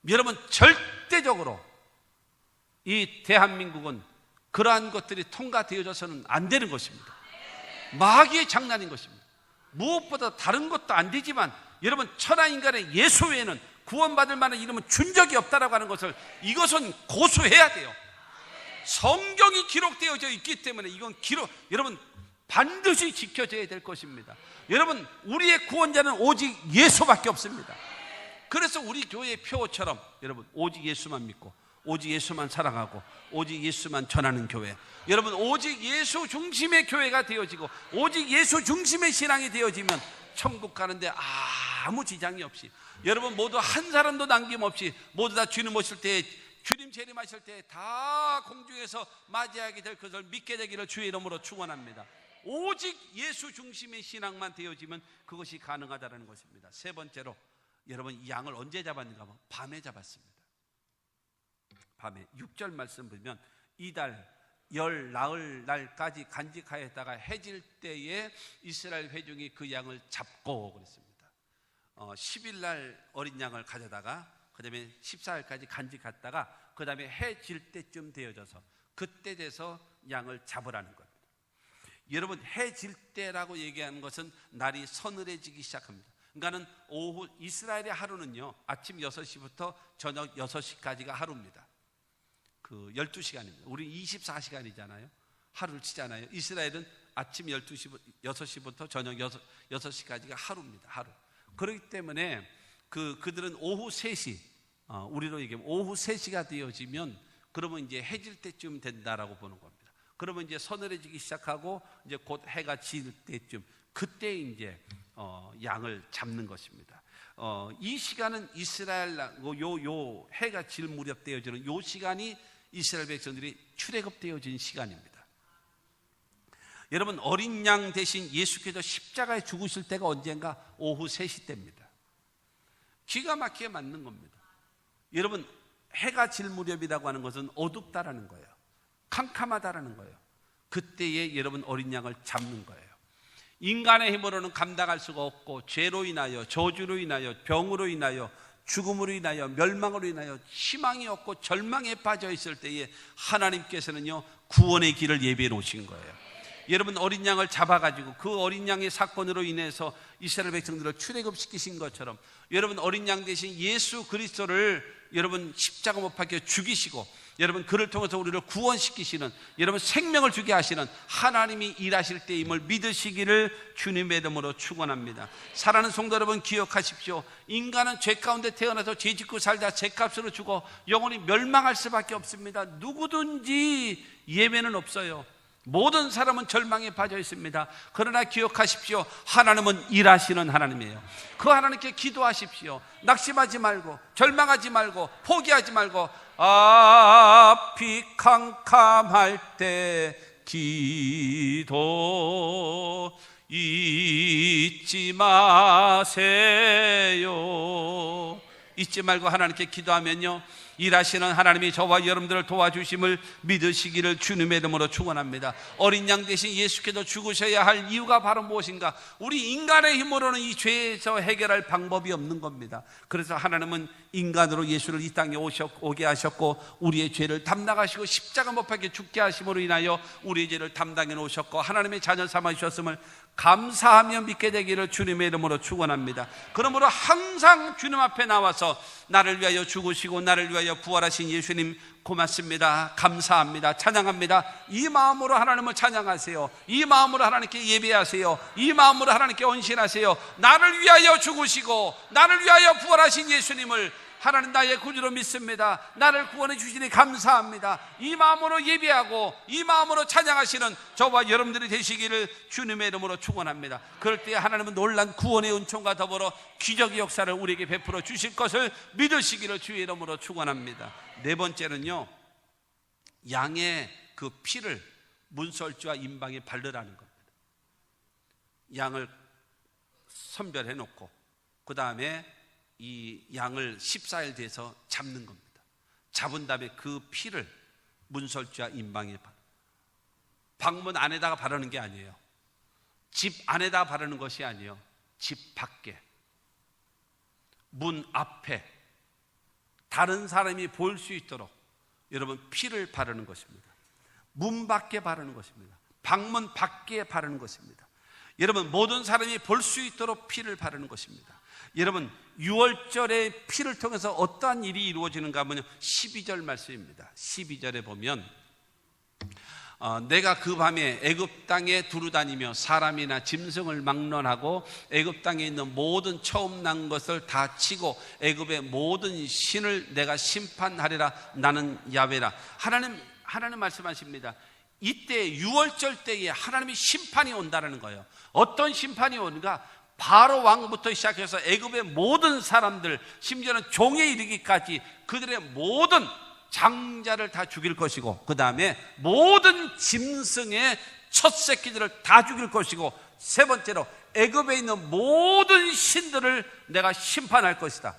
여러분 절대적으로 이 대한민국은 그러한 것들이 통과되어져서는 안 되는 것입니다. 마귀의 장난인 것입니다. 무엇보다 다른 것도 안 되지만 여러분 천하인간의 예수 외에는 구원받을 만한 이름은 준 적이 없다라고 하는 것을, 이것은 고수해야 돼요. 성경이 기록되어져 있기 때문에 이건 여러분 반드시 지켜져야 될 것입니다. 여러분 우리의 구원자는 오직 예수밖에 없습니다. 그래서 우리 교회의 표어처럼 여러분 오직 예수만 믿고 오직 예수만 사랑하고 오직 예수만 전하는 교회, 여러분 오직 예수 중심의 교회가 되어지고 오직 예수 중심의 신앙이 되어지면 천국 가는데 아무 지장이 없이 여러분 모두 한 사람도 남김없이 모두 다 주님 오실 때, 주님 재림하실 때 다 공중에서 맞이하게 될 것을 믿게 되기를 주의 이름으로 축원합니다. 오직 예수 중심의 신앙만 되어지면 그것이 가능하다는 것입니다. 세 번째로 여러분 이 양을 언제 잡았는가 하면 밤에 잡았습니다. 밤에 6절 말씀 보면 이달 열 나흘 날까지 간직하였다가 해질 때에 이스라엘 회중이 그 양을 잡고 그랬습니다. 10일 날 어린 양을 가져다가 그 다음에 14일까지 간직했다가 그 다음에 해질 때쯤 되어져서 그때 돼서 양을 잡으라는 겁니다. 여러분 해질 때라고 얘기하는 것은 날이 서늘해지기 시작합니다. 그러니까는 오후, 이스라엘의 하루는요 아침 6시부터 저녁 6시까지가 하루입니다. 그 12시간입니다. 우리 24시간이잖아요. 하루를 치잖아요. 이스라엘은 아침 6시부터 저녁 6시까지가 하루입니다. 하루. 그렇기 때문에 그들은 오후 3시, 우리로 얘기하면 오후 3시가 되어지면 그러면 이제 해질 때쯤 된다라고 보는 겁니다. 그러면 이제 서늘해지기 시작하고 이제 곧 해가 질 때쯤, 그때 이제 양을 잡는 것입니다. 이 시간은 이스라엘 요 해가 질 무렵 되어지는 요 시간이 이스라엘 백성들이 출애굽되어진 시간입니다. 여러분, 어린 양 대신 예수께서 십자가에 죽으실 때가 언젠가 오후 3시 때입니다. 기가 막히게 맞는 겁니다. 여러분, 해가 질 무렵이라고 하는 것은 어둡다라는 거예요. 캄캄하다라는 거예요. 그때에 여러분 어린 양을 잡는 거예요. 인간의 힘으로는 감당할 수가 없고, 죄로 인하여, 저주로 인하여, 병으로 인하여, 죽음으로 인하여, 멸망으로 인하여 희망이 없고 절망에 빠져 있을 때에 하나님께서는요 구원의 길을 예비해 놓으신 거예요. 여러분, 어린 양을 잡아가지고 그 어린 양의 사건으로 인해서 이스라엘 백성들을 출애굽시키신 것처럼, 여러분 어린 양 대신 예수 그리스도를 여러분 십자가 못 박혀 죽이시고, 여러분 그를 통해서 우리를 구원시키시는, 여러분 생명을 주게 하시는 하나님이 일하실 때임을 믿으시기를 주님의 이름으로 축원합니다. 사랑하는 성도 여러분, 기억하십시오. 인간은 죄 가운데 태어나서 죄 짓고 살다 죄값으로 죽어 영원히 멸망할 수밖에 없습니다. 누구든지 예외는 없어요. 모든 사람은 절망에 빠져 있습니다. 그러나 기억하십시오. 하나님은 일하시는 하나님이에요. 그 하나님께 기도하십시오. 낙심하지 말고, 절망하지 말고, 포기하지 말고, 앞이 캄캄할 때 기도 잊지 마세요. 잊지 말고 하나님께 기도하면요 일하시는 하나님이 저와 여러분들을 도와주심을 믿으시기를 주님의 이름으로 축원합니다. 어린 양 대신 예수께서 죽으셔야 할 이유가 바로 무엇인가? 우리 인간의 힘으로는 이 죄에서 해결할 방법이 없는 겁니다. 그래서 하나님은 인간으로 예수를 이 땅에 오게 하셨고, 우리의 죄를 담당하시고 십자가 못 박혀 죽게 하심으로 인하여 우리의 죄를 담당해 놓으셨고, 하나님의 자녀 삼아주셨음을 감사하며 믿게 되기를 주님의 이름으로 축원합니다. 그러므로 항상 주님 앞에 나와서 나를 위하여 죽으시고 나를 위하여 부활하신 예수님 고맙습니다, 감사합니다, 찬양합니다, 이 마음으로 하나님을 찬양하세요. 이 마음으로 하나님께 예배하세요. 이 마음으로 하나님께 헌신하세요. 나를 위하여 죽으시고 나를 위하여 부활하신 예수님을 하나님 나의 구주로 믿습니다. 나를 구원해 주시니 감사합니다. 이 마음으로 예배하고 이 마음으로 찬양하시는 저와 여러분들이 되시기를 주님의 이름으로 축원합니다. 그럴 때 하나님은 놀란 구원의 은총과 더불어 기적의 역사를 우리에게 베풀어 주실 것을 믿으시기를 주의 이름으로 축원합니다. 네 번째는요, 양의 그 피를 문설주와 임방에 바르라는 겁니다. 양을 선별해 놓고 그 다음에 이 양을 14일 돼서 잡는 겁니다. 잡은 다음에 그 피를 문설주와 임방에 방문 안에다가 바르는 게 아니에요. 집 안에다가 바르는 것이 아니에요. 집 밖에, 문 앞에 다른 사람이 볼 수 있도록 여러분 피를 바르는 것입니다. 문 밖에 바르는 것입니다. 방문 밖에 바르는 것입니다. 여러분 모든 사람이 볼 수 있도록 피를 바르는 것입니다. 여러분 6월절의 피를 통해서 어떠한 일이 이루어지는가 하면 12절 말씀입니다. 12절에 보면 내가 그 밤에 애굽 땅에 두루다니며 사람이나 짐승을 막론하고 애굽 땅에 있는 모든 처음 난 것을 다 치고 애굽의 모든 신을 내가 심판하리라. 나는 야훼라. 하나님 말씀하십니다. 이때 6월절 때에 하나님의 심판이 온다는 거예요. 어떤 심판이 오는가? 바로 왕부터 시작해서 애굽의 모든 사람들, 심지어는 종에 이르기까지 그들의 모든 장자를 다 죽일 것이고, 그 다음에 모든 짐승의 첫 새끼들을 다 죽일 것이고, 세 번째로 애굽에 있는 모든 신들을 내가 심판할 것이다,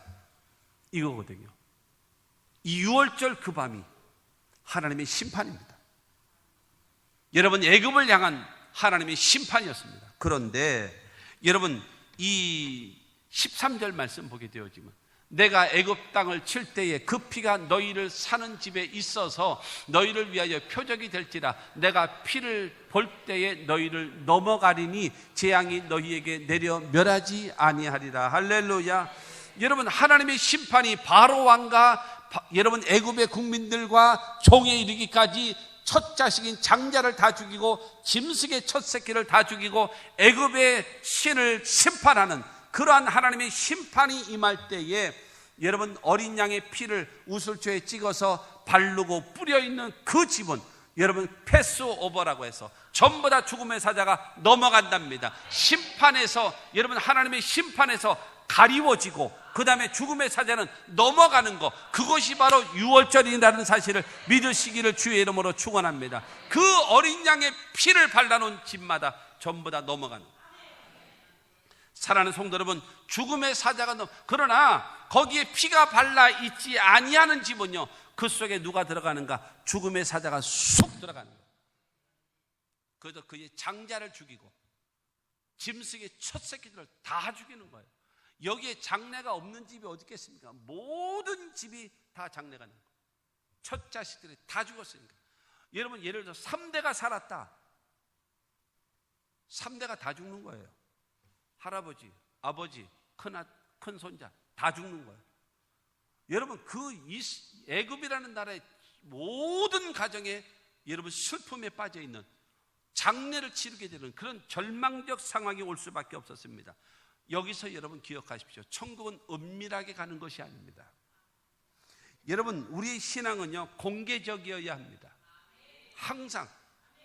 이거거든요. 이 6월절 그 밤이 하나님의 심판입니다. 여러분 애굽을 향한 하나님의 심판이었습니다. 그런데 여러분 이 13절 말씀 보게 되어지면 내가 애굽 땅을 칠 때에 그 피가 너희를 사는 집에 있어서 너희를 위하여 표적이 될지라. 내가 피를 볼 때에 너희를 넘어가리니 재앙이 너희에게 내려 멸하지 아니하리라. 할렐루야. 여러분 하나님의 심판이 바로 왕과 여러분 애굽의 국민들과 종에 이르기까지 첫 자식인 장자를 다 죽이고 짐승의 첫 새끼를 다 죽이고 애굽의 신을 심판하는 그러한 하나님의 심판이 임할 때에 여러분 어린 양의 피를 우슬초에 찍어서 바르고 뿌려 있는 그 집은 여러분 패스오버라고 해서 전부 다 죽음의 사자가 넘어간답니다. 심판에서 여러분 하나님의 심판에서 가리워지고 그 다음에 죽음의 사자는 넘어가는 것, 그것이 바로 유월절이라는 사실을 믿으시기를 주의 이름으로 축원합니다. 그 어린 양의 피를 발라놓은 집마다 전부 다 넘어가는 것. 사랑하는 성도 여러분, 죽음의 사자가 그러나 거기에 피가 발라 있지 아니하는 집은요, 그 속에 누가 들어가는가? 죽음의 사자가 쑥 들어가는 거예요. 그래서 그의 장자를 죽이고 짐승의 첫 새끼들을 다 죽이는 거예요. 여기에 장래가 없는 집이 어디 있겠습니까? 모든 집이 다 장래가 나는 거예요. 첫 자식들이 다 죽었으니까. 여러분, 예를 들어 3대가 살았다. 3대가 다 죽는 거예요. 할아버지, 아버지, 큰 손자 다 죽는 거예요. 여러분, 애굽이라는 나라의 모든 가정에 여러분 슬픔에 빠져 있는, 장례를 치르게 되는 그런 절망적 상황이 올 수밖에 없었습니다. 여기서 여러분 기억하십시오. 천국은 은밀하게 가는 것이 아닙니다. 여러분, 우리의 신앙은요, 공개적이어야 합니다. 항상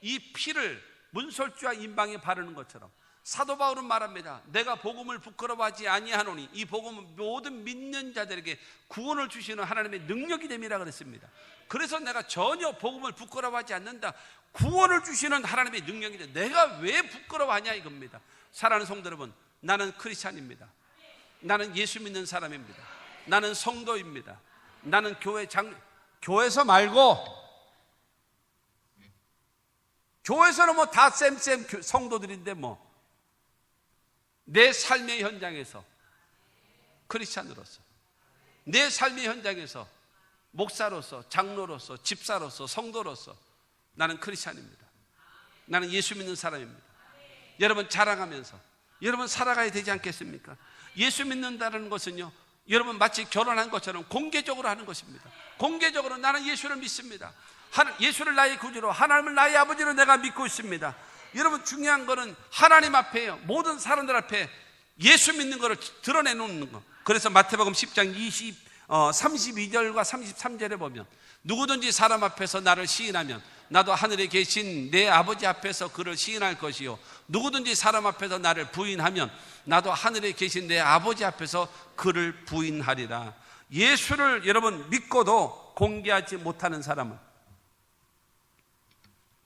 이 피를 문설주와 임방에 바르는 것처럼 사도 바울은 말합니다. 내가 복음을 부끄러워하지 아니하노니 이 복음은 모든 믿는 자들에게 구원을 주시는 하나님의 능력이 됨이라 그랬습니다. 그래서 내가 전혀 복음을 부끄러워하지 않는다. 구원을 주시는 하나님의 능력이 돼. 내가 왜 부끄러워하냐 이겁니다. 사랑하는 성도 여러분, 나는 크리스찬입니다. 나는 예수 믿는 사람입니다. 나는 성도입니다. 나는 교회에서 말고, 교회에서는 뭐 다 쌤 성도들인데 뭐, 내 삶의 현장에서 크리스찬으로서, 내 삶의 현장에서 목사로서, 장로로서, 집사로서, 성도로서 나는 크리스찬입니다. 나는 예수 믿는 사람입니다. 여러분, 자랑하면서 여러분 살아가야 되지 않겠습니까? 예수 믿는다는 것은요, 여러분 마치 결혼한 것처럼 공개적으로 하는 것입니다. 공개적으로 나는 예수를 믿습니다. 예수를 나의 구주로, 하나님을 나의 아버지로 내가 믿고 있습니다. 여러분, 중요한 거는 하나님 앞에요, 모든 사람들 앞에 예수 믿는 것을 드러내놓는 것. 그래서 마태복음 10장 32절과 33절에 보면, 누구든지 사람 앞에서 나를 시인하면 나도 하늘에 계신 내 아버지 앞에서 그를 시인할 것이요, 누구든지 사람 앞에서 나를 부인하면 나도 하늘에 계신 내 아버지 앞에서 그를 부인하리라. 예수를 여러분 믿고도 공개하지 못하는 사람은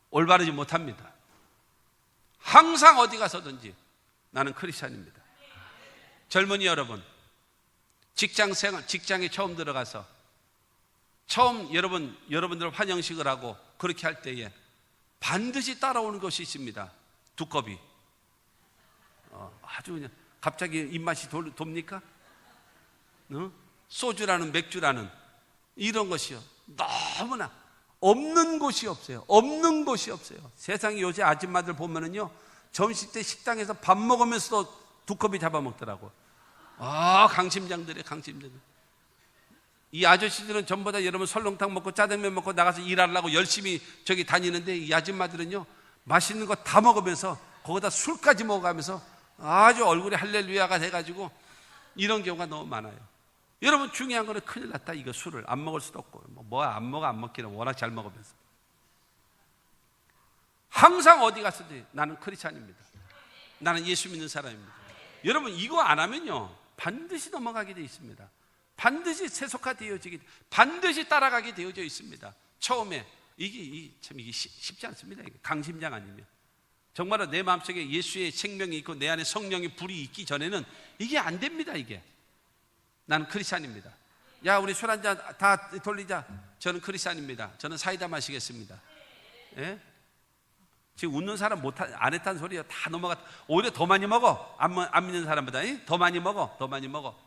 올바르지 못합니다. 항상 어디 가서든지 나는 크리스찬입니다. 젊은이 여러분, 직장에 처음 들어가서 처음 여러분들 환영식을 하고 그렇게 할 때에 반드시 따라오는 것이 있습니다. 두꺼비. 아주 그냥 갑자기 입맛이 돕니까? 소주라는 맥주라는 이런 것이요, 너무나 없는 곳이 없어요. 없는 곳이 없어요. 세상에 요새 아줌마들 보면은요, 점심 때 식당에서 밥 먹으면서도 두꺼비 잡아먹더라고. 강심장들이에요, 강심장. 이 아저씨들은 전부 다 여러분 설렁탕 먹고 짜장면 먹고 나가서 일하려고 열심히 저기 다니는데, 이 아줌마들은요, 맛있는 거 다 먹으면서 거기다 술까지 먹어가면서 아주 얼굴이 할렐루야가 돼가지고 이런 경우가 너무 많아요. 여러분, 중요한 거는 큰일 났다. 이거 술을 안 먹을 수도 없고, 안 먹기는 워낙 잘 먹으면서. 항상 어디 갔든지 나는 크리스찬입니다. 나는 예수 믿는 사람입니다. 여러분, 이거 안 하면요, 반드시 넘어가게 되어 있습니다. 반드시 세속화되어지게, 반드시 따라가게 되어져 있습니다. 처음에 이게 쉽지 않습니다. 이게 강심장 아니면 정말로 내 마음속에 예수의 생명이 있고 내 안에 성령의 불이 있기 전에는 이게 안 됩니다. 이게 나는 크리스찬입니다. 야, 우리 술 한잔 다 돌리자. 저는 크리스찬입니다. 저는 사이다 마시겠습니다. 예? 지금 웃는 사람 안 했다는 소리요. 다 넘어갔다. 오히려 더 많이 먹어. 안 믿는 사람보다 더 많이 먹어. 더 많이 먹어.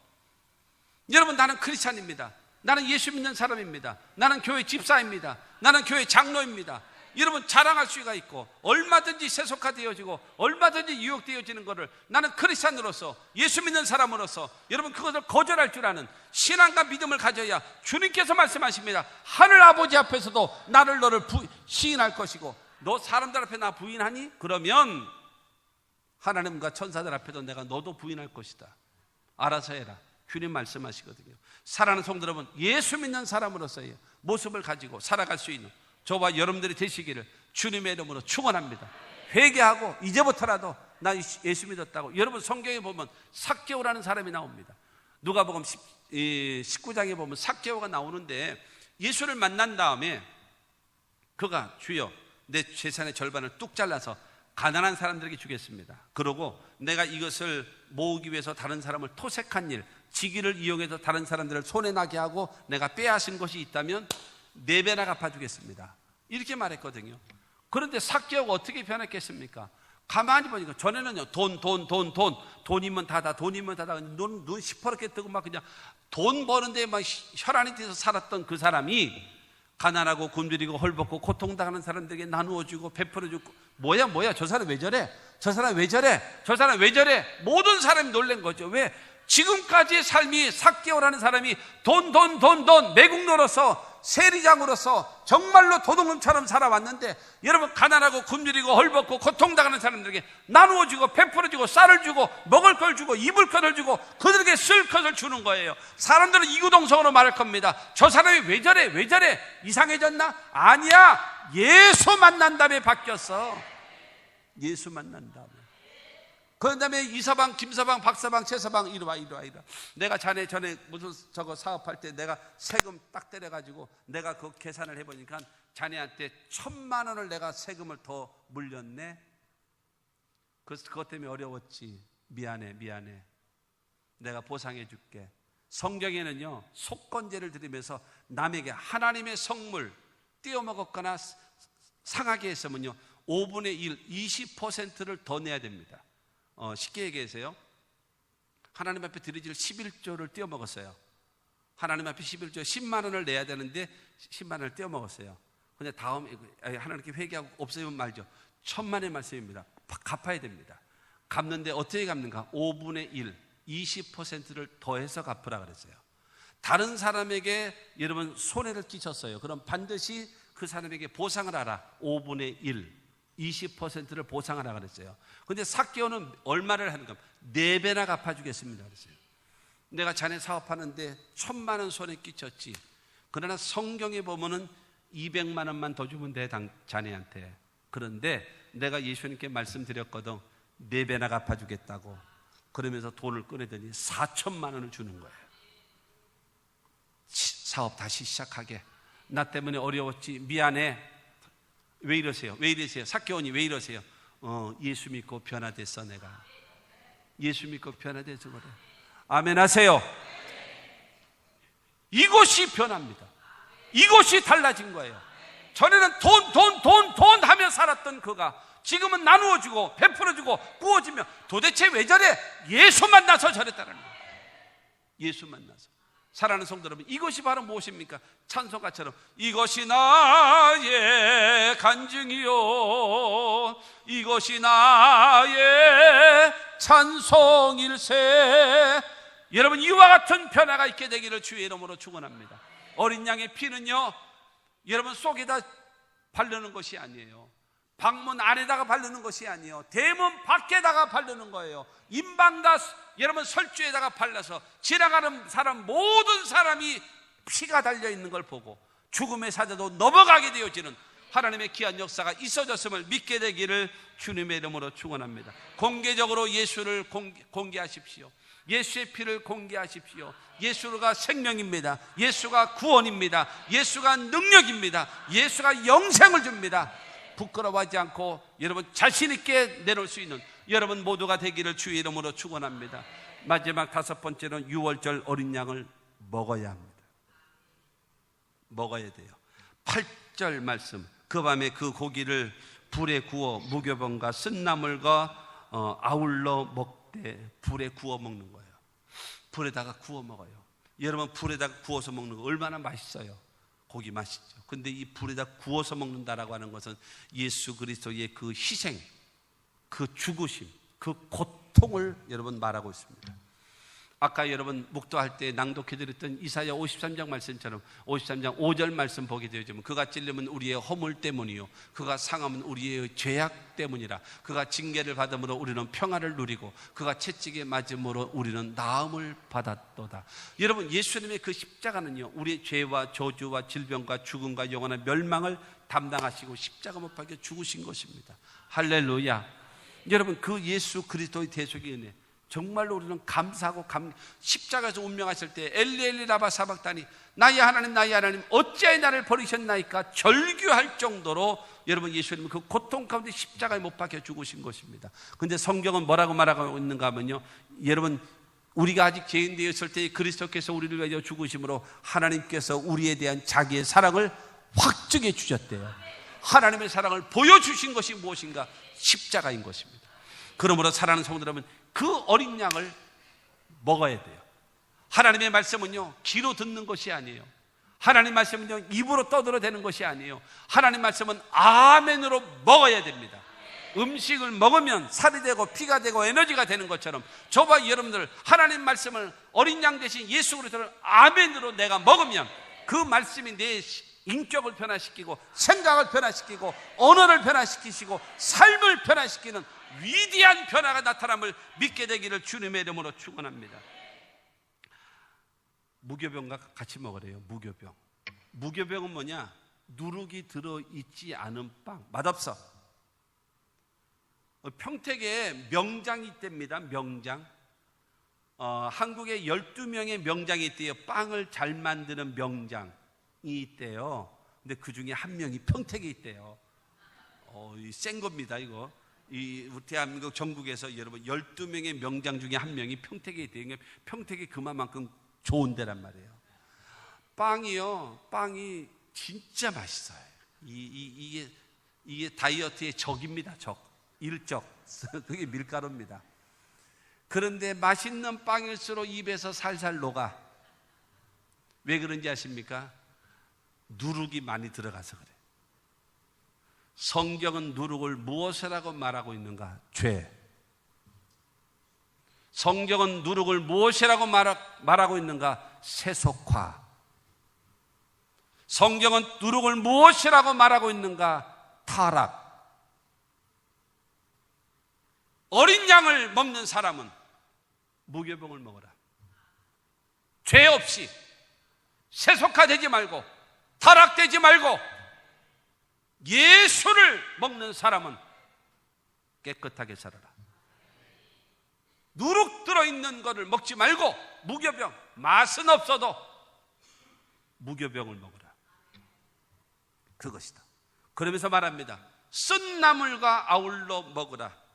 여러분, 나는 크리스찬입니다. 나는 예수 믿는 사람입니다. 나는 교회 집사입니다. 나는 교회 장로입니다. 여러분, 자랑할 수가 있고 얼마든지 세속화되어지고 얼마든지 유혹되어지는 것을 나는 크리스찬으로서, 예수 믿는 사람으로서 여러분 그것을 거절할 줄 아는 신앙과 믿음을 가져야 주님께서 말씀하십니다. 하늘 아버지 앞에서도 너를 시인할 것이고, 너 사람들 앞에 나 부인하니? 그러면 하나님과 천사들 앞에도 내가 너도 부인할 것이다. 알아서 해라. 주님 말씀하시거든요. 사랑하는 성도 여러분, 예수 믿는 사람으로서의 모습을 가지고 살아갈 수 있는 저와 여러분들이 되시기를 주님의 이름으로 축원합니다. 회개하고 이제부터라도 나 예수 믿었다고. 여러분, 성경에 보면 삭개오라는 사람이 나옵니다. 누가복음 19장에 보면 삭개오가 나오는데 예수를 만난 다음에 그가 주여 내 재산의 절반을 뚝 잘라서 가난한 사람들에게 주겠습니다. 그러고 내가 이것을 모으기 위해서 다른 사람을 토색한 일, 직위를 이용해서 다른 사람들을 손해나게 하고 내가 빼앗은 것이 있다면 4배나 갚아주겠습니다. 이렇게 말했거든요. 그런데 삭개오가 어떻게 변했겠습니까? 가만히 보니까 전에는요 돈이면 다다 돈이면 다다 눈 시퍼렇게 뜨고 막 그냥 돈 버는데 막 혈안이 돼서 살았던 그 사람이 가난하고 굶주리고 헐벗고 고통당하는 사람들에게 나누어주고 베풀어주고 뭐야 저 사람 왜 저래? 저 사람 왜 저래? 저 사람 왜 저래? 모든 사람이 놀란 거죠. 왜? 지금까지의 삶이 삭개오라는 사람이 돈 매국노로서 세리장으로서 정말로 도둑놈처럼 살아왔는데 여러분 가난하고 굶주리고 헐벗고 고통당하는 사람들에게 나누어주고 베풀어주고 쌀을 주고 먹을 걸 주고 입을 것을 주고 그들에게 쓸 것을 주는 거예요. 사람들은 이구동성으로 말할 겁니다. 저 사람이 왜 저래? 이상해졌나? 아니야, 예수 만난 다음에 바뀌었어. 예수 만난 다음에. 그 다음에 이서방, 김서방, 박서방, 최서방 이리 와. 내가 자네 전에 무슨 저거 사업할 때 내가 세금 딱 때려가지고 내가 그 계산을 해보니까 자네한테 1,000만 원을 내가 세금을 더 물렸네. 그래서 그것 때문에 어려웠지. 미안해. 내가 보상해 줄게. 성경에는요 속건제를 드리면서 남에게 하나님의 성물 띄어먹었거나 상하게 했으면요 5분의 1, 20%를 더 내야 됩니다. 쉽게 얘기해서요 하나님 앞에 드리질 11조를 떼어먹었어요. 하나님 앞에 11조 10만 원을 내야 되는데 10만 원을 떼어먹었어요. 근데 다음에 하나님께 회개하고 없애면 말죠. 1,000만의 말씀입니다. 갚아야 됩니다. 갚는데 어떻게 갚는가? 5분의 1, 20%를 더해서 갚으라 그랬어요. 다른 사람에게 여러분 손해를 끼쳤어요. 그럼 반드시 그 사람에게 보상을 하라. 5분의 1, 20%를 보상하라 그랬어요. 근데 삭개오는 얼마를 하는가? 4배나 갚아주겠습니다 그랬어요. 내가 자네 사업하는데 1,000만 원 손에 끼쳤지. 그러나 성경에 보면은 200만 원만 더 주면 돼 자네한테. 그런데 내가 예수님께 말씀드렸거든. 4배나 갚아주겠다고. 그러면서 돈을 꺼내더니 4,000만 원을 주는 거예요. 사업 다시 시작하게. 나 때문에 어려웠지. 미안해. 왜 이러세요? 삭개오니 왜 이러세요? 예수 믿고 변화됐어. 내가 예수 믿고 변화돼서 그래. 아멘 하세요. 이것이 변화입니다. 이것이 달라진 거예요. 전에는 돈 하며 살았던 그가 지금은 나누어주고 베풀어주고 구워주며 도대체 왜 저래? 예수 만나서 저랬다는 거예요. 예수 만나서. 사랑하는 성도 여러분, 이것이 바로 무엇입니까? 찬송가처럼 이것이 나의 간증이요 이것이 나의 찬송일세. 여러분 이와 같은 변화가 있게 되기를 주의 이름으로 축원합니다. 어린 양의 피는요 여러분 속에다 바르는 것이 아니에요. 방문 안에다가 바르는 것이 아니에요. 대문 밖에다가 바르는 거예요. 임방다 여러분 설주에다가 발라서 지나가는 사람 모든 사람이 피가 달려있는 걸 보고 죽음의 사자도 넘어가게 되어지는 하나님의 귀한 역사가 있어졌음을 믿게 되기를 주님의 이름으로 축원합니다. 공개적으로 예수를 공개하십시오. 예수의 피를 공개하십시오. 예수가 생명입니다. 예수가 구원입니다. 예수가 능력입니다. 예수가 영생을 줍니다. 부끄러워하지 않고 여러분 자신 있게 내놓을 수 있는 여러분 모두가 되기를 주의 이름으로 축원합니다. 마지막 5번째는 유월절 어린 양을 먹어야 합니다. 먹어야 돼요. 8절 말씀. 그 밤에 그 고기를 불에 구워 무교병과 쓴나물과 아울러 먹되 불에 구워 먹는 거예요. 불에다가 구워 먹어요. 여러분 불에다가 구워서 먹는 거 얼마나 맛있어요. 고기 맛있죠. 근데 이 불에다 구워서 먹는다라고 하는 것은 예수 그리스도의 그 희생, 그 죽으심, 그 고통을 여러분 말하고 있습니다. 아까 여러분 묵도할 때 낭독해드렸던 이사야 53장 말씀처럼 53장 5절 말씀 보게 되어지면 그가 찔림은 우리의 허물 때문이요 그가 상함은 우리의 죄악 때문이라. 그가 징계를 받음으로 우리는 평화를 누리고 그가 채찍에 맞음으로 우리는 나음을 받았도다. 여러분 예수님의 그 십자가는요 우리의 죄와 저주와 질병과 죽음과 영원한 멸망을 담당하시고 십자가 못 박혀 죽으신 것입니다. 할렐루야. 여러분 그 예수 그리스도의 대속의 은혜, 정말로 우리는 감사하고 십자가에서 운명하실 때 엘리 엘리 라마 사박다니 나의 하나님 어찌하여 나를 버리셨나이까 절규할 정도로 여러분 예수님은 그 고통 가운데 십자가에 못 박혀 죽으신 것입니다. 그런데 성경은 뭐라고 말하고 있는가 하면요, 여러분 우리가 아직 죄인 되었을 때 그리스도께서 우리를 위하여 죽으심으로 하나님께서 우리에 대한 자기의 사랑을 확증해 주셨대요. 하나님의 사랑을 보여주신 것이 무엇인가? 십자가인 것입니다. 그러므로 사랑하는 성도 여러분, 그 어린 양을 먹어야 돼요. 하나님의 말씀은요 귀로 듣는 것이 아니에요. 하나님 말씀은요 입으로 떠들어대는 것이 아니에요. 하나님 말씀은 아멘으로 먹어야 됩니다. 음식을 먹으면 살이 되고 피가 되고 에너지가 되는 것처럼 저와 여러분들 하나님 말씀을 어린 양 대신 예수 그리스도를 아멘으로 내가 먹으면 그 말씀이 내 인격을 변화시키고 생각을 변화시키고 언어를 변화시키시고 삶을 변화시키는 위대한 변화가 나타남을 믿게 되기를 주님의 이름으로 축원합니다. 무교병과 같이 먹으래요. 무교병. 무교병은 뭐냐? 누룩이 들어있지 않은 빵. 맛없어. 평택에 명장이 있답니다. 명장. 한국에 12명의 명장이 있대요. 빵을 잘 만드는 명장이 있대요. 근데 그 중에 한 명이 평택에 있대요. 센 겁니다, 이거. 우리 대한민국 전국에서 여러분 12명의 명장 중에 한 명이 평택에 있대요. 평택이 그만큼 좋은 데란 말이에요. 빵이 진짜 맛있어요. 이게 다이어트의 적입니다. 일적. 그게 밀가루입니다. 그런데 맛있는 빵일수록 입에서 살살 녹아. 왜 그런지 아십니까? 누룩이 많이 들어가서 그래. 성경은 누룩을 무엇이라고 말하고 있는가? 죄. 성경은 누룩을 무엇이라고 말하고 있는가? 세속화. 성경은 누룩을 무엇이라고 말하고 있는가? 타락. 어린 양을 먹는 사람은 무교병을 먹어라. 죄 없이 세속화되지 말고 타락되지 말고 예수를 먹는 사람은 깨끗하게 살아라. 누룩 들어있는 것을 먹지 말고 무교병, 맛은 없어도 무교병을 먹어라. 그것이다. 그러면서 말합니다. 쓴 나물과 아울러 먹으라.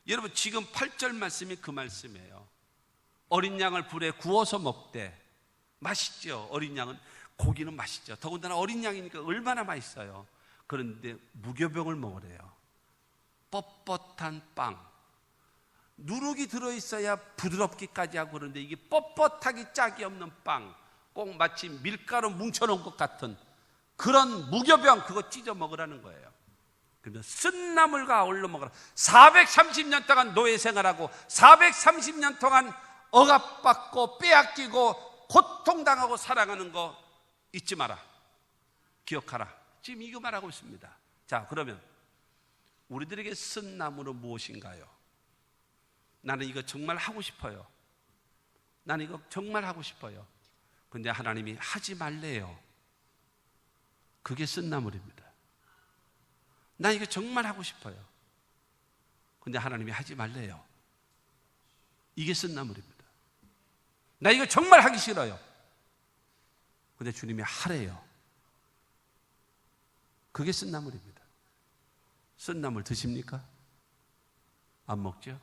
여러분 지금 8절 말씀이 그 말씀이에요. 어린 양을 불에 구워서 먹되 맛있죠. 어린 양은 고기는 맛있죠. 더군다나 어린 양이니까 얼마나 맛있어요. 그런데 무교병을 먹으래요. 뻣뻣한 빵. 누룩이 들어있어야 부드럽기까지 하고 그런데 이게 뻣뻣하기 짝이 없는 빵. 꼭 마치 밀가루 뭉쳐놓은 것 같은 그런 무교병, 그거 찢어 먹으라는 거예요. 그러면 쓴 나물과 아울러 먹어라. 430년 동안 노예 생활하고 430년 동안 억압받고 빼앗기고 고통당하고 살아가는 거 잊지 마라. 기억하라. 지금 이거 말하고 있습니다. 자, 그러면 우리들에게 쓴 나물은 무엇인가요? 나는 이거 정말 하고 싶어요. 나는 이거 정말 하고 싶어요. 근데 하나님이 하지 말래요. 그게 쓴 나물입니다. 나 이거 정말 하고 싶어요. 근데 하나님이 하지 말래요. 이게 쓴 나물입니다. 나 이거 정말 하기 싫어요. 근데 주님이 하래요. 그게 쓴 나물입니다. 쓴 나물 드십니까? 안 먹죠?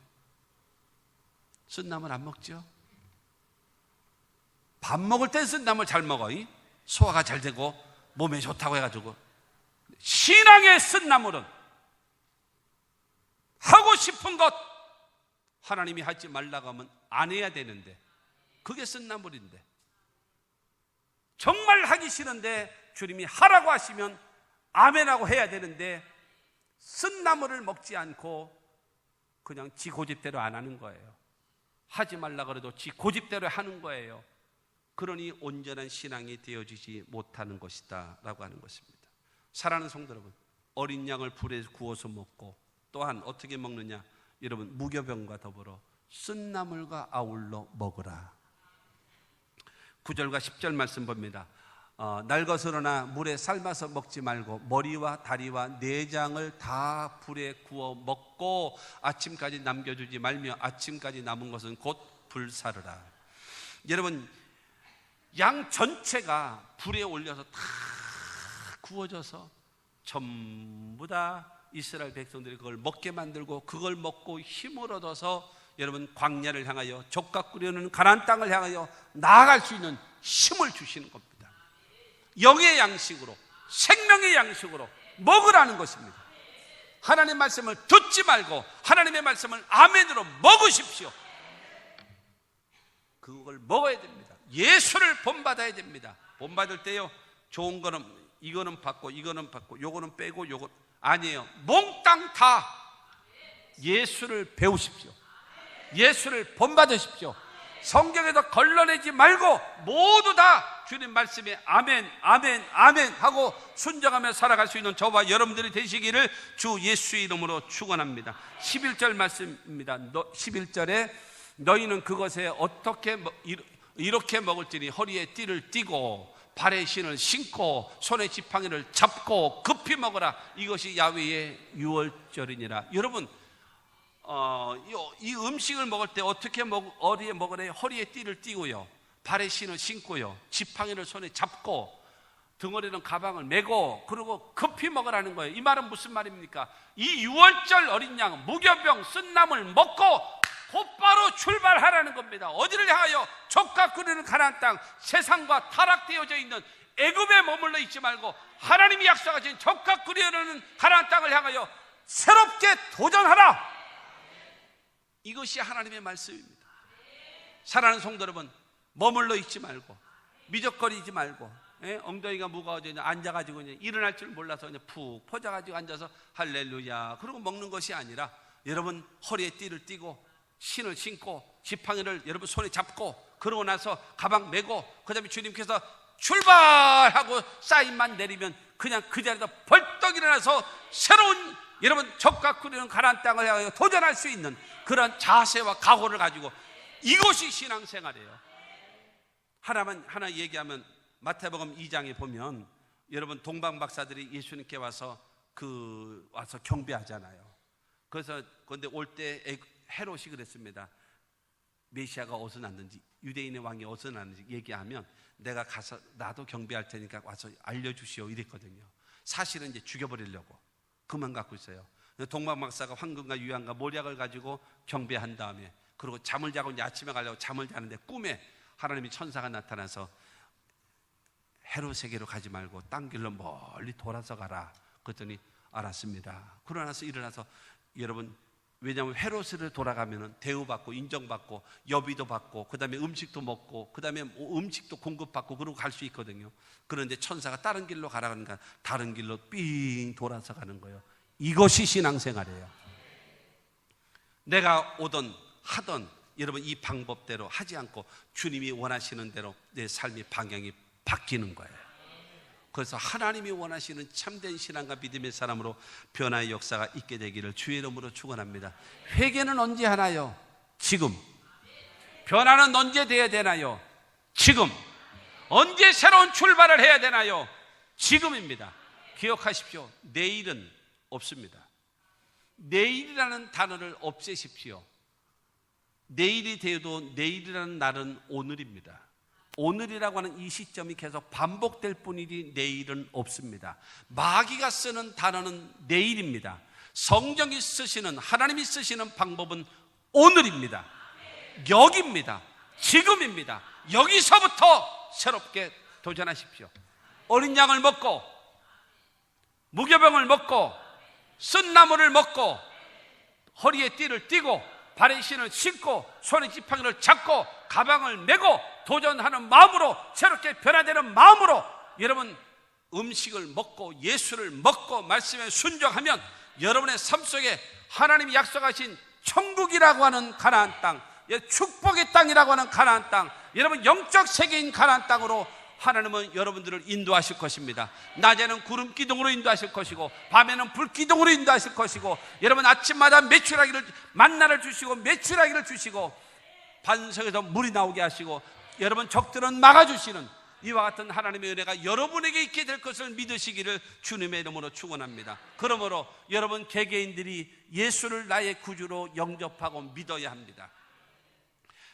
쓴 나물 안 먹죠? 밥 먹을 땐 쓴 나물 잘 먹어. 소화가 잘 되고 몸에 좋다고 해가지고. 신앙의 쓴 나물은 하고 싶은 것 하나님이 하지 말라고 하면 안 해야 되는데 그게 쓴 나물인데, 정말 하기 싫은데 주님이 하라고 하시면 아멘하고 해야 되는데 쓴 나물을 먹지 않고 그냥 지 고집대로 안 하는 거예요. 하지 말라 그래도 지 고집대로 하는 거예요. 그러니 온전한 신앙이 되어지지 못하는 것이다 라고 하는 것입니다. 사랑하는 성도 여러분, 어린 양을 불에 구워서 먹고 또한 어떻게 먹느냐? 여러분 무교병과 더불어 쓴 나물과 아울러 먹으라. 9절과 10절 말씀 봅니다. 날것으로나 물에 삶아서 먹지 말고 머리와 다리와 내장을 다 불에 구워 먹고 아침까지 남겨두지 말며 아침까지 남은 것은 곧 불사르라. 여러분, 양 전체가 불에 올려서 다 구워져서 전부 다 이스라엘 백성들이 그걸 먹게 만들고 그걸 먹고 힘을 얻어서 여러분 광야를 향하여 족각 끓여는 가나안 땅을 향하여 나아갈 수 있는 힘을 주시는 겁니다. 영의 양식으로, 생명의 양식으로 먹으라는 것입니다. 하나님의 말씀을 듣지 말고 하나님의 말씀을 아멘으로 먹으십시오. 그걸 먹어야 됩니다. 예수를 본받아야 됩니다. 본받을 때요, 좋은 거는 이거는 받고 이거는 받고 요거는 빼고 요거 아니에요. 몽땅 다 예수를 배우십시오. 예수를 본받으십시오. 성경에서 걸러내지 말고 모두 다 주님 말씀에 아멘 아멘 아멘 하고 순종하며 살아갈 수 있는 저와 여러분들이 되시기를 주 예수의 이름으로 축원합니다. 11절 말씀입니다. 11절에 너희는 그것에 어떻게 이렇게 먹을지니 허리에 띠를 띠고 발에 신을 신고 손에 지팡이를 잡고 급히 먹어라. 이것이 야훼의 유월절이니라. 여러분, 이 음식을 먹을 때 어떻게 어디에 먹으래요? 허리에 띠를 띠고요, 발에 신을 신고요, 지팡이를 손에 잡고 덩어리는 가방을 메고 그리고 급히 먹으라는 거예요. 이 말은 무슨 말입니까? 이 유월절 어린 양 무교병 쓴나물 먹고 곧바로 출발하라는 겁니다. 어디를 향하여? 족각 끓이는 가나안 땅, 세상과 타락되어져 있는 애굽에 머물러 있지 말고 하나님이 약속하신 족각 끓이는 가나안 땅을 향하여 새롭게 도전하라. 이것이 하나님의 말씀입니다. 사랑하는 성도 여러분, 머물러 있지 말고 미적거리지 말고 엉덩이가 무거워져 앉아가지고 그냥 일어날 줄 몰라서 그냥 푹 퍼져가지고 앉아서 할렐루야 그러고 먹는 것이 아니라 여러분 허리에 띠를 띠고 신을 신고 지팡이를 여러분 손에 잡고 그러고 나서 가방 메고 그 다음에 주님께서 출발하고 사인만 내리면 그냥 그 자리에서 벌떡 일어나서 새로운 여러분 족각 끓이는 가나안 땅을 향하여 도전할 수 있는 그런 자세와 각오를 가지고, 이것이 신앙생활이에요. 하나 얘기하면 마태복음 2장에 보면 여러분 동방 박사들이 예수님께 와서 경배하잖아요. 그래서 그런데 올 때 헤롯이 그랬습니다. 메시아가 어디서 났는지, 유대인의 왕이 어디서 났는지 얘기하면 내가 가서 나도 경배할 테니까 와서 알려주시오 이랬거든요. 사실은 이제 죽여버리려고 그만 갖고 있어요. 동방 박사가 황금과 유향과 몰약을 가지고 경배한 다음에 그리고 잠을 자고 이제 아침에 가려고 잠을 자는데 꿈에 하나님이 천사가 나타나서 헤롯에게로 가지 말고 딴 길로 멀리 돌아서 가라. 그랬더니 알았습니다. 그러고 나서 일어나서 여러분, 왜냐하면 헤롯으로 돌아가면 대우받고 인정받고 여비도 받고 그 다음에 음식도 먹고 그 다음에 음식도 공급받고 그러고 갈 수 있거든요. 그런데 천사가 다른 길로 가라 그러니까 다른 길로 삥 돌아서 가는 거예요. 이것이 신앙생활이에요. 내가 오던 하던 여러분 이 방법대로 하지 않고 주님이 원하시는 대로 내 삶의 방향이 바뀌는 거예요. 그래서 하나님이 원하시는 참된 신앙과 믿음의 사람으로 변화의 역사가 있게 되기를 주의 이름으로 축원합니다. 회개는 언제 하나요? 지금. 변화는 언제 돼야 되나요? 지금. 언제 새로운 출발을 해야 되나요? 지금입니다. 기억하십시오. 내일은 없습니다. 내일이라는 단어를 없애십시오. 내일이 되어도 내일이라는 날은 오늘입니다. 오늘이라고 하는 이 시점이 계속 반복될 뿐이지 내일은 없습니다. 마귀가 쓰는 단어는 내일입니다. 성경이 쓰시는, 하나님이 쓰시는 방법은 오늘입니다. 여기입니다. 지금입니다. 여기서부터 새롭게 도전하십시오. 어린 양을 먹고 무교병을 먹고 쓴나물을 먹고 허리에 띠를 띠고 발에 신을 신고 손에 지팡이를 잡고 가방을 메고 도전하는 마음으로, 새롭게 변화되는 마음으로 여러분 음식을 먹고 예수를 먹고 말씀에 순종하면 여러분의 삶 속에 하나님이 약속하신 천국이라고 하는 가나안 땅, 축복의 땅이라고 하는 가나안 땅, 여러분 영적 세계인 가나안 땅으로 하나님은 여러분들을 인도하실 것입니다. 낮에는 구름 기둥으로 인도하실 것이고 밤에는 불 기둥으로 인도하실 것이고 여러분 아침마다 만나를 주시고 메추라기를 주시고 반석에서 물이 나오게 하시고 여러분 적들은 막아주시는 이와 같은 하나님의 은혜가 여러분에게 있게 될 것을 믿으시기를 주님의 이름으로 축원합니다. 그러므로 여러분 개개인들이 예수를 나의 구주로 영접하고 믿어야 합니다.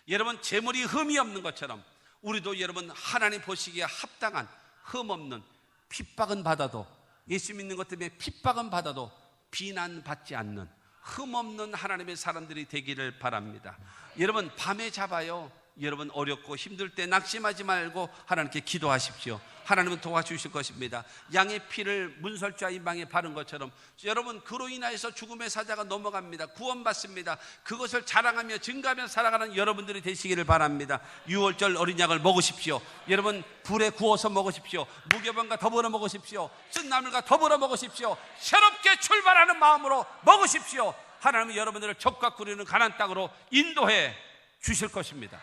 여러분 재물이 흠이 없는 것처럼 우리도 여러분 하나님 보시기에 합당한 흠 없는, 핍박은 받아도, 예수 믿는 것 때문에 핍박은 받아도 비난받지 않는 흠 없는 하나님의 사람들이 되기를 바랍니다. 여러분 밤에 잡아요. 여러분 어렵고 힘들 때 낙심하지 말고 하나님께 기도하십시오. 하나님은 도와주실 것입니다. 양의 피를 문설주와 이방에 바른 것처럼 여러분 그로 인하여서 죽음의 사자가 넘어갑니다. 구원받습니다. 그것을 자랑하며 증가하며 살아가는 여러분들이 되시기를 바랍니다. 유월절 어린 양을 먹으십시오. 여러분 불에 구워서 먹으십시오. 무교병과 더불어 먹으십시오. 쓴 나물과 더불어 먹으십시오. 새롭게 출발하는 마음으로 먹으십시오. 하나님은 여러분들을 적과 꾸리는 가나안 땅으로 인도해 주실 것입니다.